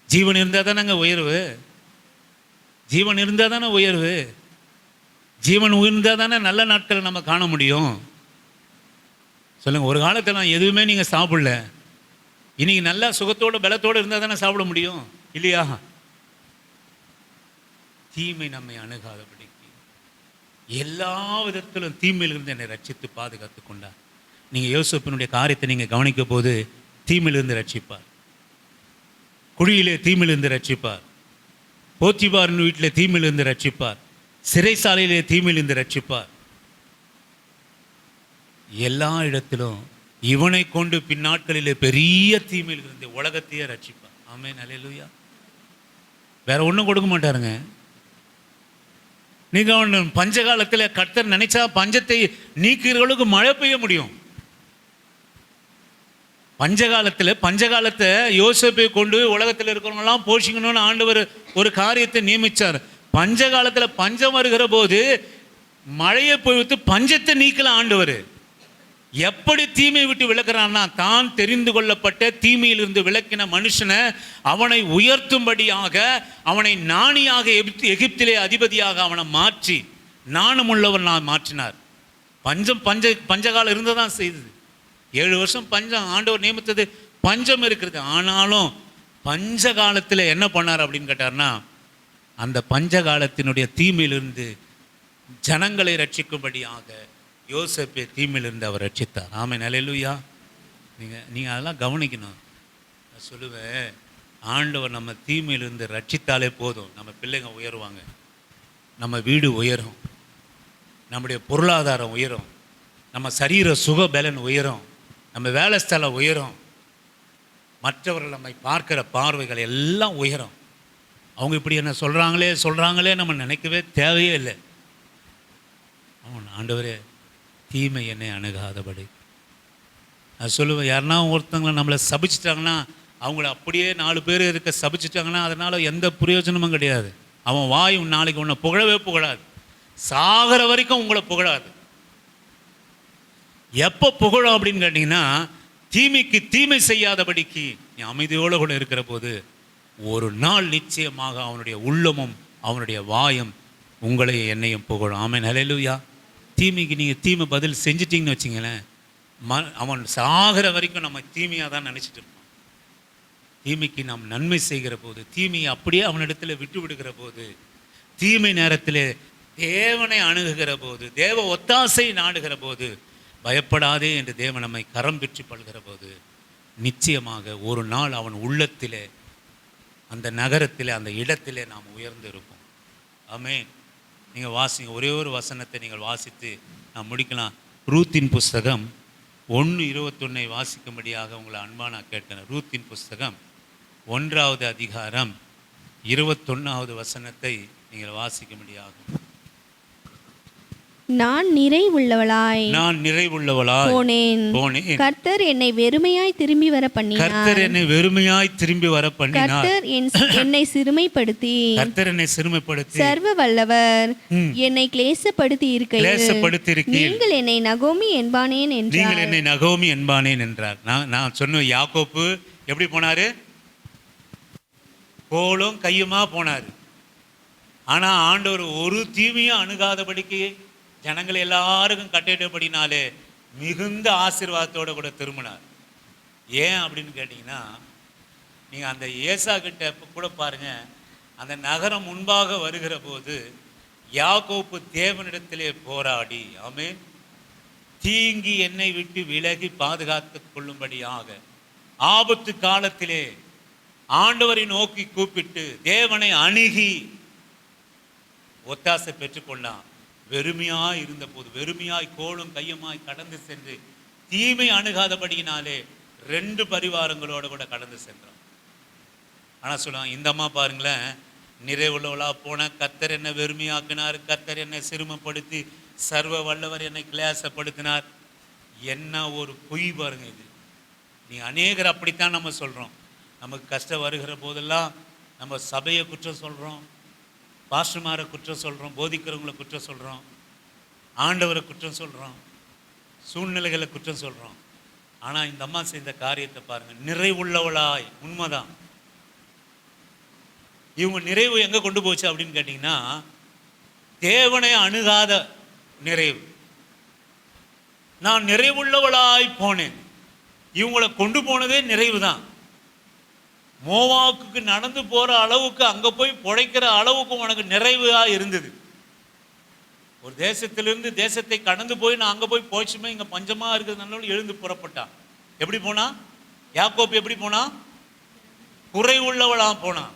[SPEAKER 1] ஜீவன் இருந்தால் தானேங்க உயர்வு. ஜீவன் இருந்தால் தானே உயர்வு. ஜீவன் உயர்ந்தால் தானே நல்ல நாட்களை நம்ம காண முடியும். சொல்லுங்கள், ஒரு காலத்தில் நான் எதுவுமே நீங்கள் சாப்பிடல, இன்னைக்கு நல்லா சுகத்தோடு பலத்தோடு இருந்தால் தானே சாப்பிட முடியும் இல்லையா? தீமை நம்மை அணுகாதபடிக்கு எல்லா விதத்திலும் தீமையிலிருந்து என்னை ரட்சித்து பாதுகாத்து கொண்டார். நீங்கள் யோசேப்பினுடைய காரியத்தை நீங்கள் கவனிக்க போது தீமையிலிருந்து ரட்சிப்பார், குழியிலே தீமையிலிருந்து ரட்சிப்பார், போத்திபாரின் வீட்டிலே தீமையிலிருந்து ரட்சிப்பார், சிறைசாலையிலே தீமையிலிருந்து ரட்சிப்பார். எல்லா இடத்திலும் இவனை கொண்டு பின்னாட்களிலே பெரிய தீமையிலிருந்து உலகத்தையே ரட்சிப்பார். ஆமென். அல்லேலூயா. வேற ஒன்றும் கொடுக்க மாட்டாருங்க. நீங்க பஞ்ச காலத்தில் கர்த்தர் நினைச்சா பஞ்சத்தை நீக்கிறவர்களுக்கு மழை பெய்ய முடியும். பஞ்சகாலத்தை யோசேப்பை கொண்டு உலகத்தில் இருக்கிறவங்களாம் போஷிக்கணும்னு ஆண்டவர் ஒரு காரியத்தை நியமிச்சார். பஞ்ச காலத்தில் பஞ்சம் வருகிற போது மழையை பொழித்து பஞ்சத்தை நீக்கலாம் ஆண்டவர். எப்படி தீமை விட்டு விளக்குறான்னா, தான் தெரிந்து கொள்ளப்பட்ட தீமையிலிருந்து விளக்கின மனுஷனை அவனை உயர்த்தும்படியாக அவனை ஞானியாக எகிப்திலே அதிபதியாக அவனை மாற்றி நாணமுள்ளவர் நான் மாற்றினார். பஞ்சகாலம் இருந்ததான் செய்தது. 7 வருஷம் பஞ்சம் ஆண்டவர் நியமித்தது. பஞ்சம் இருக்கிறது. ஆனாலும் பஞ்ச காலத்தில் என்ன பண்ணார் அப்படின்னு கேட்டார்னா, அந்த பஞ்ச காலத்தினுடைய தீமையிலிருந்து ஜனங்களை ரட்சிக்கும்படியாக யோசேப்பை தீமையிலிருந்து அவர் ரட்சித்தார். ஆமென். அல்லேலூயா. நீங்கள் அதெல்லாம் கவனிக்கணும். நான் சொல்லுவேன், ஆண்டவர் நம்ம தீமையிலிருந்து ரட்சித்தாலே போதும், நம்ம பிள்ளைங்க உயருவாங்க, நம்ம வீடு உயரும், நம்முடைய பொருளாதாரம் உயரும், நம்ம சரீர சுக பலன் உயரும், நம்ம வேலை ஸ்தலம் உயரும், மற்றவர்கள் நம்மை பார்க்கிற பார்வைகள் எல்லாம் உயரும். அவங்க இப்படி என்ன சொல்கிறாங்களே நம்ம நினைக்கவே தேவையே இல்லை. ஆண்டவரே தீமை என்னை அணுகாதபடி. நான் சொல்லுவேன், யாருன்னா ஒருத்தவங்களை நம்மளை சபிச்சிட்டாங்கன்னா, அவங்கள அப்படியே 4 பேர் இருக்க சபிச்சிட்டாங்கன்னா அதனால் எந்த பிரயோஜனமும் கிடையாது. அவன் வாய் நாளைக்கு உன்னை புகழவே புகழாது, சாகிற வரைக்கும் உங்களை புகழாது. எப்போ புகழும் அப்படின்னு கேட்டிங்கன்னா, தீமைக்கு தீமை செய்யாதபடிக்கு நீ அமைதியோடு கூட இருக்கிற போது ஒரு நாள் நிச்சயமாக அவனுடைய உள்ளமும் அவனுடைய வாயும் உங்களை என்னையும் புகழும். ஆமென். அல்லேலூயா. தீமைக்கு நீங்கள் தீமை பதில் செஞ்சிட்டிங்கன்னு வச்சிங்களேன், அவன் சாகிற வரைக்கும் நம்ம தீமையாக தான் நினச்சிட்டு இருப்போம். தீமைக்கு நாம் நன்மை செய்கிற போது, தீமையை அப்படியே அவனிடத்தில் விட்டு விடுகிற போது, தீமை நேரத்தில் தேவனை அணுகுகிற போது, தேவ ஒத்தாசை நாடுகிற போது, பயப்படாதே என்று தேவன் நம்மை கரம் பெற்று பழுகிற போது நிச்சயமாக ஒரு நாள் அவன் உள்ளத்திலே, அந்த நகரத்திலே, அந்த இடத்திலே நாம் உயர்ந்து இருப்போம். ஆமென். நீங்கள் வாசிங்க, ஒரே ஒரு வசனத்தை நீங்கள் வாசித்து நான் முடிக்கலாம். ரூத்தின் புஸ்தகம் 1:21 வாசிக்கும்படியாக உங்களை அன்பா நான் கேட்டேன். ரூத்தின் புஸ்தகம் 1வது அதிகாரம் 21வது வசனத்தை நீங்கள் வாசிக்கும்படியாகும்.
[SPEAKER 2] நான் நிறைவுள்ளவளாய் போனேன். கர்த்தர் என்னை வெறுமையாய் திரும்பி வர பண்ணினார். கர்த்தர் என்னை சிறுமைப்படுத்தி சர்வ வல்லவர் என்னை கிளேசப்படுத்தி இருக்கையில் நீங்கள் என்னை நகோமி என்பானேன்
[SPEAKER 1] என்றார். நான் சொன்ன யாக்கோப்பு எப்படி போனாரு? கோலும் கையுமா போனாரு. ஆனா ஆண்டவர் ஒரு தீமையும் அணுகாதபடிக்கு ஜனங்கள் எல்லாருக்கும் கட்டிட்டபடினாலே மிகுந்த ஆசீர்வாதத்தோடு கூட திரும்பினார். ஏன் அப்படின்னு கேட்டிங்கன்னா, நீங்கள் அந்த ஏசா கிட்ட கூட பாருங்கள், அந்த நகரம் முன்பாக வருகிற போது யாக்கோப்பு தேவனிடத்திலே போராடி, ஆமென், தீங்கி என்னை விட்டு விலகி பாதுகாத்துக் கொள்ளும்படியாக ஆபத்து காலத்திலே ஆண்டவரை நோக்கி கூப்பிட்டு தேவனை அணுகி ஒத்தாசை பெற்றுக்கொண்டான். வெறுமையாய் இருந்தபோது, வெறுமையாய் கோலும் கையுமாய் கடந்து சென்று தீமை அணுகாதபடியினாலே 2 பரிவாரங்களோடு கூட கடந்து சென்றான். ஆனால் சொல்லுவாங்க, இந்த அம்மா பாருங்களேன், நிறைவுள்ளவளா போன, கர்த்தர் என்னை வெறுமையாக்கினார், கர்த்தர் என்னை சிறுமப்படுத்தி சர்வ வல்லவர் என்னை கிளாசப்படுத்தினார். என்ன ஒரு பொய் பாருங்க இது. நீ அநேகர் அப்படித்தான் நம்ம சொல்கிறோம். நமக்கு கஷ்டம் வருகிற போதெல்லாம் நம்ம சபையை குற்றம் சொல்கிறோம், பாஸ்டர்மாரை குற்றம் சொல்கிறோம், போதிக்கிறவங்களை குற்றம் சொல்கிறோம், ஆண்டவரை குற்றம் சொல்கிறோம், சூழ்நிலைகளை குற்றம் சொல்கிறோம். ஆனால் இந்த அம்மா செய்த காரியத்தை பாருங்கள், நிறைவுள்ளவளாய். உண்மைதான். இவங்க நிறைவு எங்கே கொண்டு போச்சு அப்படின்னு கேட்டிங்கன்னா, தேவனை அணுகாத நிறைவு. நான் நிறைவுள்ளவளாய் போனேன். இவங்களை கொண்டு போனதே நிறைவு தான். மோவாவுக்கு நடந்து போகிற அளவுக்கு, அங்கே போய் பிழைக்கிற அளவுக்கு உனக்கு நிறைவாக இருந்தது. ஒரு தேசத்திலிருந்து தேசத்தை கடந்து போய் நான் அங்கே போய் போச்சுமே, இங்கே பஞ்சமாக இருக்கிறதுனால எழுந்து புறப்பட்டான். எப்படி போனா? யாக்கோப்பு எப்படி போனா? குறைவுள்ளவளாக போனான்.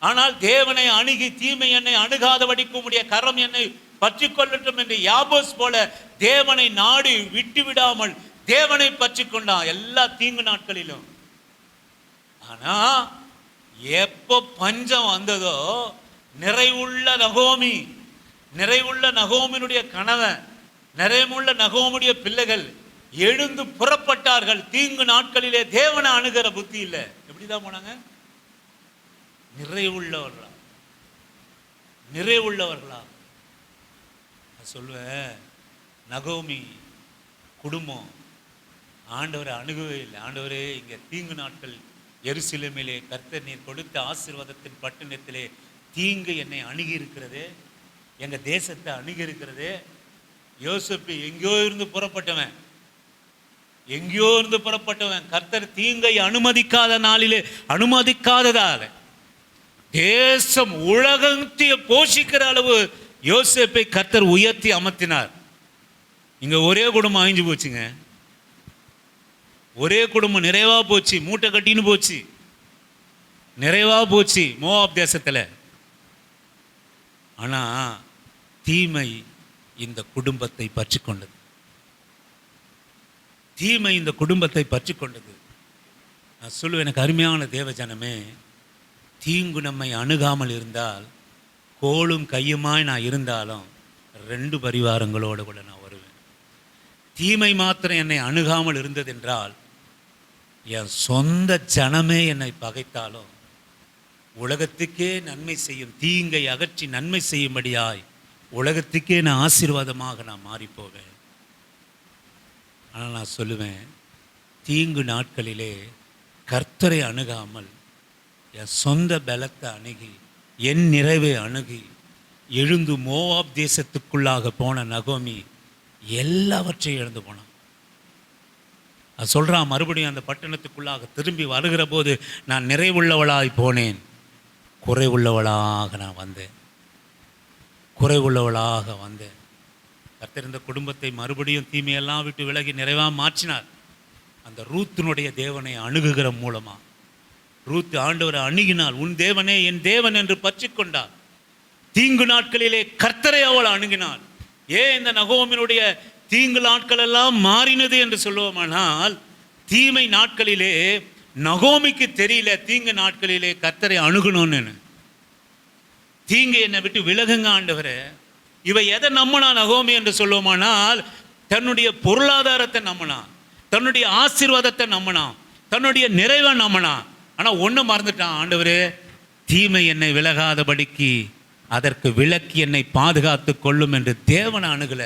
[SPEAKER 1] ஆனால் தேவனை அணுகி தீமை என்னை அணுகாதபடிக்கு உம்முடைய கரம் என்னை பற்றி கொள்ளட்டும் என்று யாபோஸ் போல தேவனை நாடி விட்டு விடாமல் தேவனை பற்றி கொண்டான் எல்லா தீங்கு நாட்களிலும். ஆனா எப்போ பஞ்சம் வந்ததோ, நிறைவுள்ள நகோமி, நிறைவுள்ள நகோமினுடைய கணவன், நிறைவுள்ள நகோமுடைய பிள்ளைகள் எழுந்து புறப்பட்டார்கள். தீங்கு நாட்களிலே தேவனை அணுகிற புத்தி இல்லை. எப்படிதான் போனாங்க? நிறைவுள்ளவர்களா, நிறைவுள்ளவர்களா. சொல்லுவேன், நகோமி குடும்பம் ஆண்டவரை அணுகவே இல்லை. ஆண்டவரே, இங்கே தீங்கு நாட்கள் எருசலேமிலே கர்த்தர் நீர் கொடுத்த ஆசீர்வாதத்தின் பட்டணத்திலே தீங்கு என்னை அணுகி இருக்கிறதே, எங்கள் தேசத்தை அணுகி இருக்கிறதே. யோசேப்பு எங்கேயோ இருந்து புறப்பட்டவன், எங்கேயோ இருந்து புறப்பட்டவன். கர்த்தர் தீங்கை அனுமதிக்காத நாளிலே, அனுமதிக்காததால் தேசம் உலகத்தையே போஷிக்கிற அளவு யோசேப்பை கர்த்தர் உயர்த்தி அமர்த்தினார். இங்க ஒரே குடும்பம் அழிஞ்சு போச்சுங்க. ஒரே குடும்பம் நிறைவா போச்சு, மூட்டை கட்டின்னு போச்சு, நிறைவா போச்சு மோவாப் தேசத்துல. ஆனா தீமை இந்த குடும்பத்தை பற்றி கொண்டது. தீமை இந்த குடும்பத்தை பற்றி கொண்டது. நான் சொல்லுவேன், எனக்கு அருமையான தேவஜனமே, தீங்கு நம்மை அணுகாமல் இருந்தால், கோலும் கையுமாய் நான் இருந்தாலும் 2 பரிவாரங்களோடு கூட நான் வருவேன். தீமை மாத்திரம் என்னை அணுகாமல் இருந்ததென்றால், என் சொந்த ஜனமே என்னை பகைத்தாலும் உலகத்துக்கே நன்மை செய்யும், தீங்கை அகற்றி நன்மை செய்யும்படியாய் உலகத்துக்கே நான் ஆசீர்வாதமாக நான் மாறிப்போவேன். ஆனால் நான் சொல்லுவேன், தீங்கு நாட்களிலே கர்த்தரை அணுகாமல் என் சொந்த பலத்தை அணுகி, என் நிறைவை அணுகி எழுந்து மோவாப் தேசத்துக்குள்ளாக போன நகோமி எல்லாவற்றையும் இழந்து போனான். அது சொல்கிறான், மறுபடியும் அந்த பட்டணத்துக்குள்ளாக திரும்பி வருகிற போது, நான் நிறைவுள்ளவளாய் போனேன், குறைவுள்ளவளாக நான் வந்தேன், குறைவுள்ளவளாக வந்தேன். கர்த்தர் இந்த குடும்பத்தை மறுபடியும் தீமையெல்லாம் விட்டு விலகி நிறைவாக மாற்றினார். அந்த ரூத்தினுடைய தேவனை அணுகுகிற மூலமாக ரூத் ஆண்டவரை அணுகினாள். உன் தேவனே என் தேவன் என்று பற்றி கொண்டார். தீங்கு நாட்களிலே கர்த்தரை அவள் அணுகினாள். ஏன் இந்த நகோமினுடைய தீங்கு நாட்கள் எல்லாம் மாறினது என்று சொல்லுவோமானால், தீமை நாட்களிலே நகோமிக்கு தெரியல தீங்கு நாட்களிலே கர்த்தரை அணுகணும்னு. தீங்கு என்னை விட்டு விலகுங்க ஆண்டவரே. இவை எதை நம்பினா நகோமி என்று சொல்லுவோமானால், தன்னுடைய பொருளாதாரத்தை நம்பினான், தன்னுடைய ஆசீர்வாதத்தை நம்பினான், தன்னுடைய நிறைவை நம்பினான். ஆனால் ஒன்று மறந்துட்டான், ஆண்டவரே தீமை என்னை விலகாதபடிக்கு அதற்கு விலக்கி என்னை பாதுகாத்து கொள்ளும் என்று தேவனை அணுகல.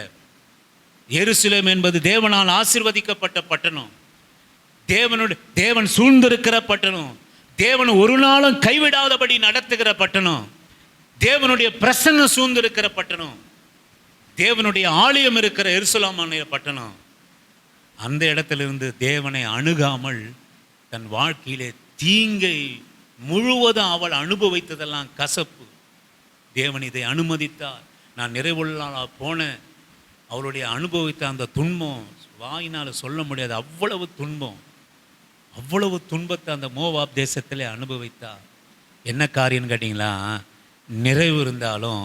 [SPEAKER 1] எருசலேம் என்பது தேவனால் ஆசீர்வதிக்கப்பட்ட பட்டணம், தேவன் சூழ்ந்திருக்கிற பட்டணம், தேவன் ஒரு நாளும் கைவிடாதபடி நடத்துகிற பட்டணம், தேவனுடைய பிரசன்னம் சூழ்ந்திருக்கிற பட்டணம், தேவனுடைய ஆலயம் இருக்கிற எருசலேம் பட்டணம். அந்த இடத்திலிருந்து தேவனை அணுகாமல் தன் வாழ்க்கையிலே தீங்கை முழுவதும் அவள் அனுபவித்ததெல்லாம் கசப்பு. தேவன் இதை அனுமதித்தார். நான் நிறைவுள்ளா போனேன், அவளுடைய அனுபவித்த அந்த துன்பம் வாயினால் சொல்ல முடியாது. அவ்வளவு துன்பம், அவ்வளவு துன்பத்தை அந்த மோவாப் தேசத்திலே அனுபவித்தா. என்ன காரியம்னு கேட்டிங்களா, நிறைவு இருந்தாலும்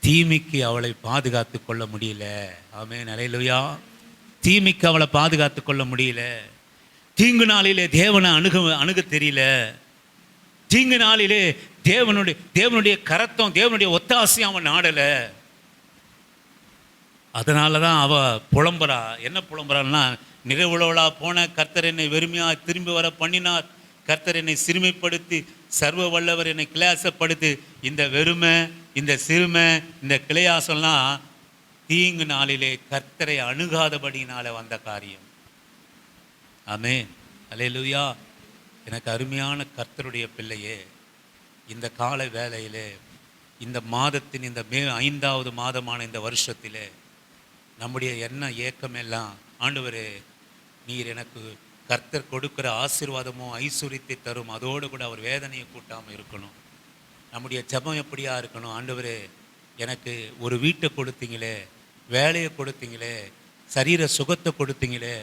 [SPEAKER 1] தீமைக்கு அவளை பாதுகாத்து கொள்ள முடியல. ஆமென், அல்லேலூயா. தீமைக்கு அவளை பாதுகாத்து கொள்ள முடியல. தீங்கு நாளிலே தேவனை அணுக தெரியல. தீங்கு நாளிலே தேவனுடைய கரத்தம், தேவனுடைய ஒத்தாசையும் அவன் நாடலை. அதனால தான் அவள் புலம்புறா. என்ன புலம்புறான்னா, நிறைவுள்ளவளா போன கர்த்தர் என்னை வெறுமையாக திரும்பி வர பண்ணினார். கர்த்தர் என்னை சிறுமைப்படுத்தி, சர்வ வல்லவர் என்னை கிளாசப்படுத்தி. இந்த வெறுமை, இந்த சிறுமை, இந்த கிளையாசம்லாம் தீங்கு நாளிலே கர்த்தரை அணுகாதபடினால வந்த காரியம். ஆமென், அல்லேலூயா. எனக்கு அருமையான கர்த்தருடைய பிள்ளையே, இந்த கால வேளையிலே, இந்த மாதத்தின் இந்த 5வது மாதமான இந்த வருஷத்திலே நம்முடைய என்ன ஏக்கமெல்லாம், ஆண்டவரே நீர் எனக்கு கர்த்தர் கொடுக்கிற ஆசீர்வாதமோ ஐஸ்வர்யத்தை தரும், அதோடு கூட அவர் வேதனையை கூட்டாமல் இருக்கணும். நம்முடைய ஜெபம் எப்படியா இருக்கணும், ஆண்டவரே எனக்கு ஒரு வீட்டை கொடுத்தீங்களே, வேலையை கொடுத்தீங்களே, சரீர சுகத்தை கொடுத்தீங்களே,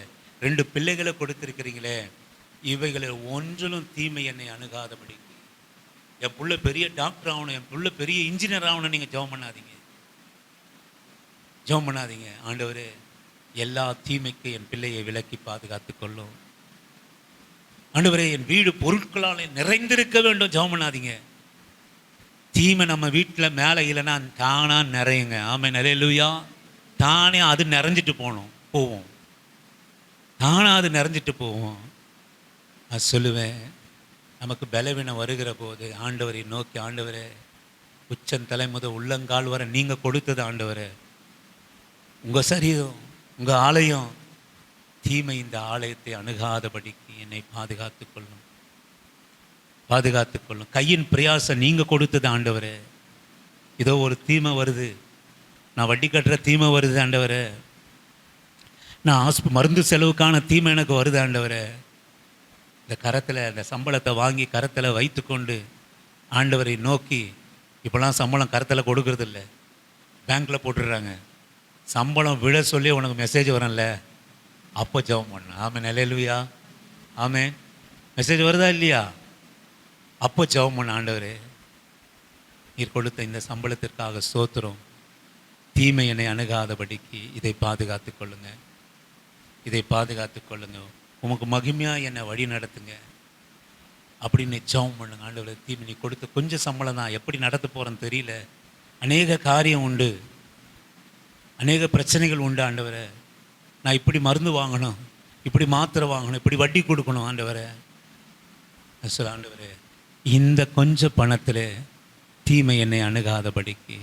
[SPEAKER 1] 2 பிள்ளைகளை கொடுத்துருக்கிறீங்களே, இவைகளை ஒன்றிலும் தீமை என்னை அணுகாதபடி. என் பிள்ளை பெரிய டாக்டர் ஆகணும், என் பிள்ளை பெரிய இன்ஜினியர் ஆகணும், நீங்கள் ஜெபம் பண்ணாதீங்க, ஜெபம் பண்ணாதீங்க. ஆண்டவரே எல்லா தீமைக்கு என் பிள்ளையை விலக்கி பாதுகாத்து கொள்ளும். ஆண்டவரே என் வீடு பொருட்களால் நிறைந்திருக்க வேண்டும், ஜெபம் பண்ணாதீங்க. தீமை நம்ம வீட்டில் மேலே இல்லைன்னா தானாக நிறையுங்க. ஆமென், அல்லேலூயா. தானே அது நிறைஞ்சிட்டு போவோம், தானாக அது நிறைஞ்சிட்டு போவோம். நான் சொல்லுவேன், நமக்கு பலவீனம் வருகிற போது ஆண்டவரை நோக்கி, ஆண்டவரே உச்சந்தலை முதல் உள்ளங்கால் வர நீங்கள் கொடுத்தது ஆண்டவரே, உங்கள் சரீரம், உங்கள் ஆலயம், தீமை இந்த ஆலயத்தை அணுகாதபடிக்கு என்னை பாதுகாத்து கொள்ளும், பாதுகாத்து கொள்ளும். கையின் பிரயாசம் நீங்கள் கொடுத்தது ஆண்டவரே. இதோ ஒரு தீமை வருது, நான் வட்டி கட்டுற தீமை வருது ஆண்டவரே, நான் மருந்து செலவுக்கான தீமை எனக்கு வருது ஆண்டவரே. இந்த கரத்தில் அந்த சம்பளத்தை வாங்கி கரத்தில் வைத்து கொண்டு ஆண்டவரை நோக்கி, இப்போலாம் சம்பளம் கரத்தில் கொடுக்கறதில்ல, பேங்க்கில் போட்டுடுறாங்க. சம்பளம் விட சொல்லி உனக்கு மெசேஜ் வரல, அப்போ ஜெபம் பண்ண. ஆமென், அல்லேலூயா. ஆமென். மெசேஜ் வருதா இல்லையா? அப்போ ஜெபம் பண்ண, ஆண்டவரே நீர் கொடுத்த இந்த சம்பளத்திற்காக ஸ்தோத்திரம், தீமை என்னை அணுகாதபடிக்கு இதை பாதுகாத்து கொள்ளுங்க, இதை பாதுகாத்து கொள்ளுங்க, உமக்கு மகிமையாக என்னை வழி நடத்துங்க அப்படின்னு ஜெபம் பண்ணுங்க. ஆண்டவரே தீமை நீ கொடுத்த கொஞ்சம் சம்பளம் தான், எப்படி நடத்த போகிறேன்னு தெரியல, அநேக காரியம் உண்டு, அநேக பிரச்சனைகள் உண்டு ஆண்டவரே, நான் இப்படி மருந்து வாங்கணும், இப்படி மாத்திரை வாங்கணும், இப்படி வட்டி கொடுக்கணும் ஆண்டவரே. சொல்ல, ஆண்டவரே இந்த கொஞ்சம் பணத்தில் தீமை என்னை அணுகாதபடிக்கு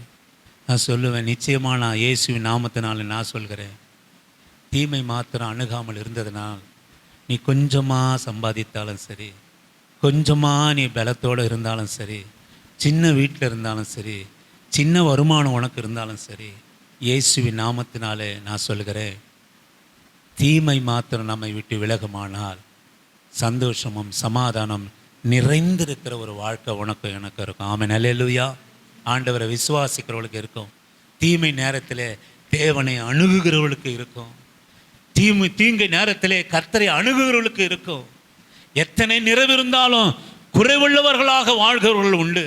[SPEAKER 1] நான் சொல்லுவேன், நிச்சயமாக நான் இயேசுவின் நாமத்தினால நான் சொல்கிறேன், தீமை மாத்திரம் அணுகாமல் இருந்ததுனால் நீ கொஞ்சமாக சம்பாதித்தாலும் சரி, கொஞ்சமாக நீ பலத்தோடு இருந்தாலும் சரி, சின்ன வீட்டில் இருந்தாலும் சரி, சின்ன வருமானம் உனக்கு இருந்தாலும் சரி, இயேசுவின் நாமத்தினாலே நான் சொல்கிறேன், தீமை மாத்திரம் நம்மை விட்டு விலகுமானால் சந்தோஷமும் சமாதானம் நிறைந்திருக்கிற ஒரு வாழ்க்கை உனக்கு எனக்கு இருக்கும். ஆமென், அல்லேலூயா. ஆண்டவரை விசுவாசிக்கிறவர்களுக்கு இருக்கும், தீமை நேரத்தில் தேவனை அணுகுகிறவர்களுக்கு இருக்கும், தீங்கு நேரத்திலே கர்த்தரை அணுகுகிறவர்களுக்கு இருக்கும். எத்தனை நிறைவிருந்தாலும் குறைவுள்ளவர்களாக வாழ்கிறவர்கள் உண்டு.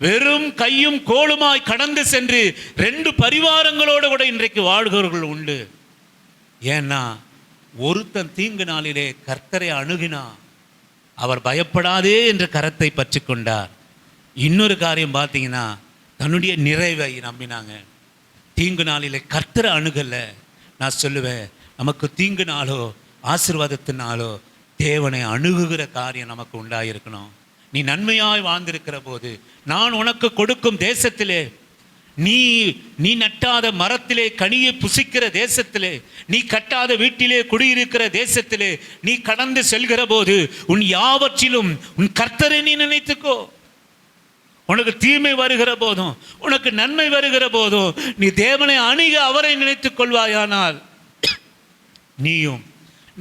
[SPEAKER 1] வெறும் கையும் கோளுமாய் கடந்து சென்று 2 பரிவாரங்களோடு கூட இன்றைக்கு வாழ்கிறவர்கள் உண்டு. ஏன்னா ஒருத்தன் தீங்கு நாளிலே கர்த்தரை அணுகினா அவர் பயப்படாதே என்ற கரத்தை பற்றி கொண்டார். இன்னொரு காரியம் பார்த்தீங்கன்னா, தன்னுடைய நிறைவை நம்பினாங்க. தீங்கு நாளிலே கர்த்தரை அணுகலை. நான் சொல்லுவேன், நமக்கு தீங்கு நாளோ ஆசீர்வாதத்தினாலோ தேவனை அணுகுகிற காரியம் நமக்கு உண்டாயிருக்கணும். நீ நன்மையாய் வாழ்ந்திருக்கிற போது, நான் உனக்கு கொடுக்கும் தேசத்திலே, நீ நட்டாத மரத்திலே கனியை புசிக்கிற தேசத்திலே, நீ கட்டாத வீட்டிலே குடியிருக்கிற தேசத்திலே நீ கடந்து செல்கிற போது உன் யாவற்றிலும் உன் கர்த்தரை நீ நினைத்துக்கோ. உனக்கு தீமை வருகிற போதும், உனக்கு நன்மை வருகிற போதும் நீ தேவனை அணுக அவரை நினைத்துக் கொள்வாயானால், நீயும்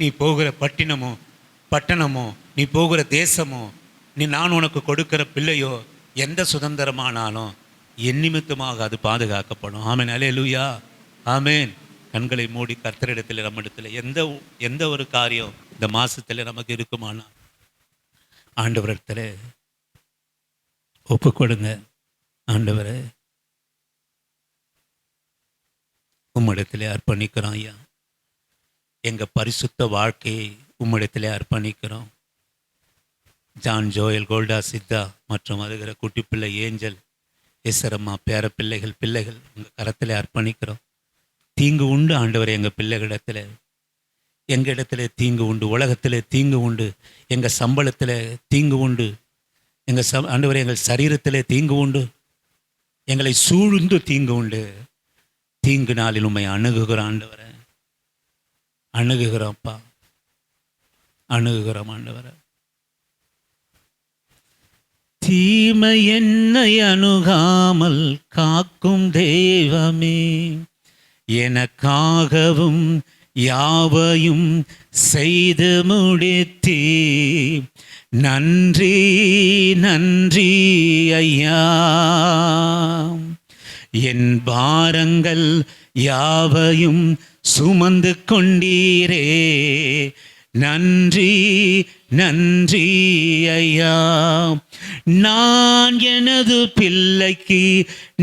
[SPEAKER 1] நீ போகிற பட்டணமோ நீ போகிற தேசமோ, நான் உனக்கு கொடுக்கிற பிள்ளையோ, எந்த சுதந்திரமானாலும் என் நிமித்தமாக அது பாதுகாக்கப்படும். ஆமென், அல்லேலூயா. ஆமென். கண்களை மூடி கர்த்தரிடத்தில் நம்மிடத்தில் எந்த ஒரு காரியம் இந்த மாசத்துல நமக்கு இருக்குமானா ஆண்டவரிடத்தில் ஒப்பு கொடுங்க. ஆண்டவரே, உம்மிடத்திலே அர்ப்பணிக்கிறோம் ஐயா. எங்க பரிசுத்த வாழ்க்கையை உம்மிடத்திலே அர்ப்பணிக்கிறோம். ஜான், ஜோயல், கோல்டா, சித்தா மற்றும் வருகிற குட்டி பிள்ளை ஏஞ்சல், எசரம்மா, பேர பிள்ளைகள் உங்கள் கரத்தில் அர்ப்பணிக்கிறோம். தீங்கு உண்டு ஆண்டவரே, எங்கள் பிள்ளைகளிடத்தில் எங்கள் இடத்துல தீங்கு உண்டு, உலகத்தில் தீங்கு உண்டு, எங்கள் சம்பளத்தில் தீங்கு உண்டு, ஆண்டவரே எங்கள் சரீரத்தில் தீங்கு உண்டு, எங்களை சூழ்ந்து தீங்கு உண்டு. தீங்கு நாளில் உண்மை அணுகுகிறோம் ஆண்டவரை, அணுகுகிறோம்ப்பா, அணுகுகிறோம் ஆண்டவரை. தீமை என்னை அணுகாமல் காக்கும் தெய்வமே, எனக்காகவும் யாவையும் செய்து முடித்தீ, நன்றி நன்றி ஐயா. என் பாரங்கள் யாவையும் சுமந்து கொண்டீரே, நன்றி நன்றி ஐயா. நான் எனது பிள்ளைக்கு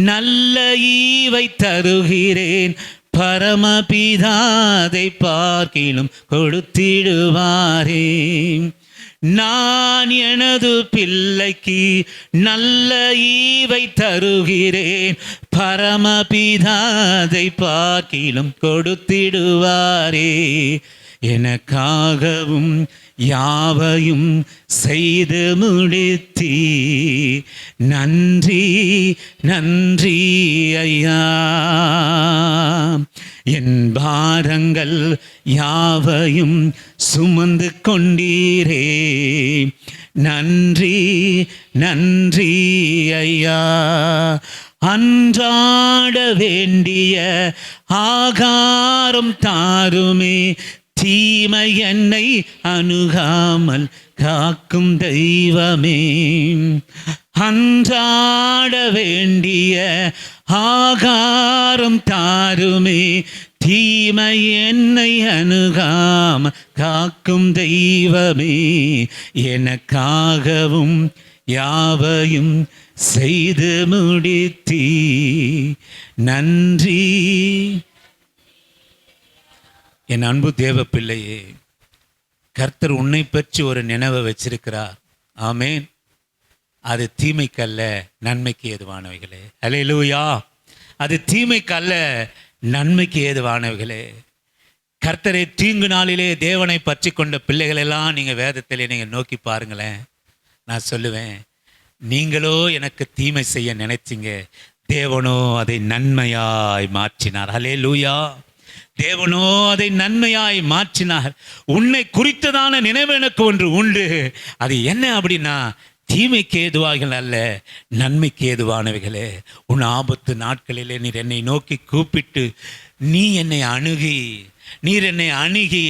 [SPEAKER 1] நல்ல ஈவை தருகிறேன், பரமபிதாதை பார்க்கிலும் கொடுத்திடுவாரே. நான் எனது பிள்ளைக்கு நல்ல ஈவை தருகிறேன், பரமபிதாதை பார்க்கிலும் கொடுத்திடுவாரே. எனக்காகவும் யாவையும் செய்து முடித்தீ, நன்றி நன்றி ஐயா. என் பாரங்கள் யாவையும் சுமந்து கொண்டீரே, நன்றி நன்றி ஐயா. அன்றாட வேண்டிய ஆகாரம் தாருமே, தீமை என்னை அணுகாமல் காக்கும் தெய்வமே. அன்றாட வேண்டிய ஆகாரம் தாருமே, தீமை என்னை அணுகாமல் காக்கும் தெய்வமே. எனக்காகவும் யாவையும் செய்து முடித்தீ, நன்றி. என் அன்பு தேவ பிள்ளையே, கர்த்தர் உன்னை பற்றி ஒரு நினைவை வச்சிருக்கிறார். ஆமேன். அது தீமைக்கல்ல, நன்மைக்கு ஏதுவானவைகளே. அல்லேலூயா. அது தீமைக்கல்ல, நன்மைக்கு ஏதுவானவைகளே. கர்த்தரை தீங்கு நாளிலே தேவனை பற்றி கொண்ட பிள்ளைகள் எல்லாம் நீங்கள் வேதத்திலே நீங்கள் நோக்கி பாருங்களேன். நான் சொல்லுவேன், நீங்களோ எனக்கு தீமை செய்ய நினைச்சிங்க, தேவனோ அதை நன்மையாய் மாற்றினார். அல்லேலூயா. தேவனோ அதை நன்மையாய் மாற்றினார். உன்னை குறித்ததான நினைவு எனக்கு ஒன்று உண்டு. அது என்ன அப்படின்னா, தீமைக்கு ஏதுவாகள் அல்ல, நன்மைக்கு ஏதுவானவைகளே. உன் ஆபத்து நாட்களிலே நீர் என்னை நோக்கி கூப்பிட்டு நீர் என்னை அணுகி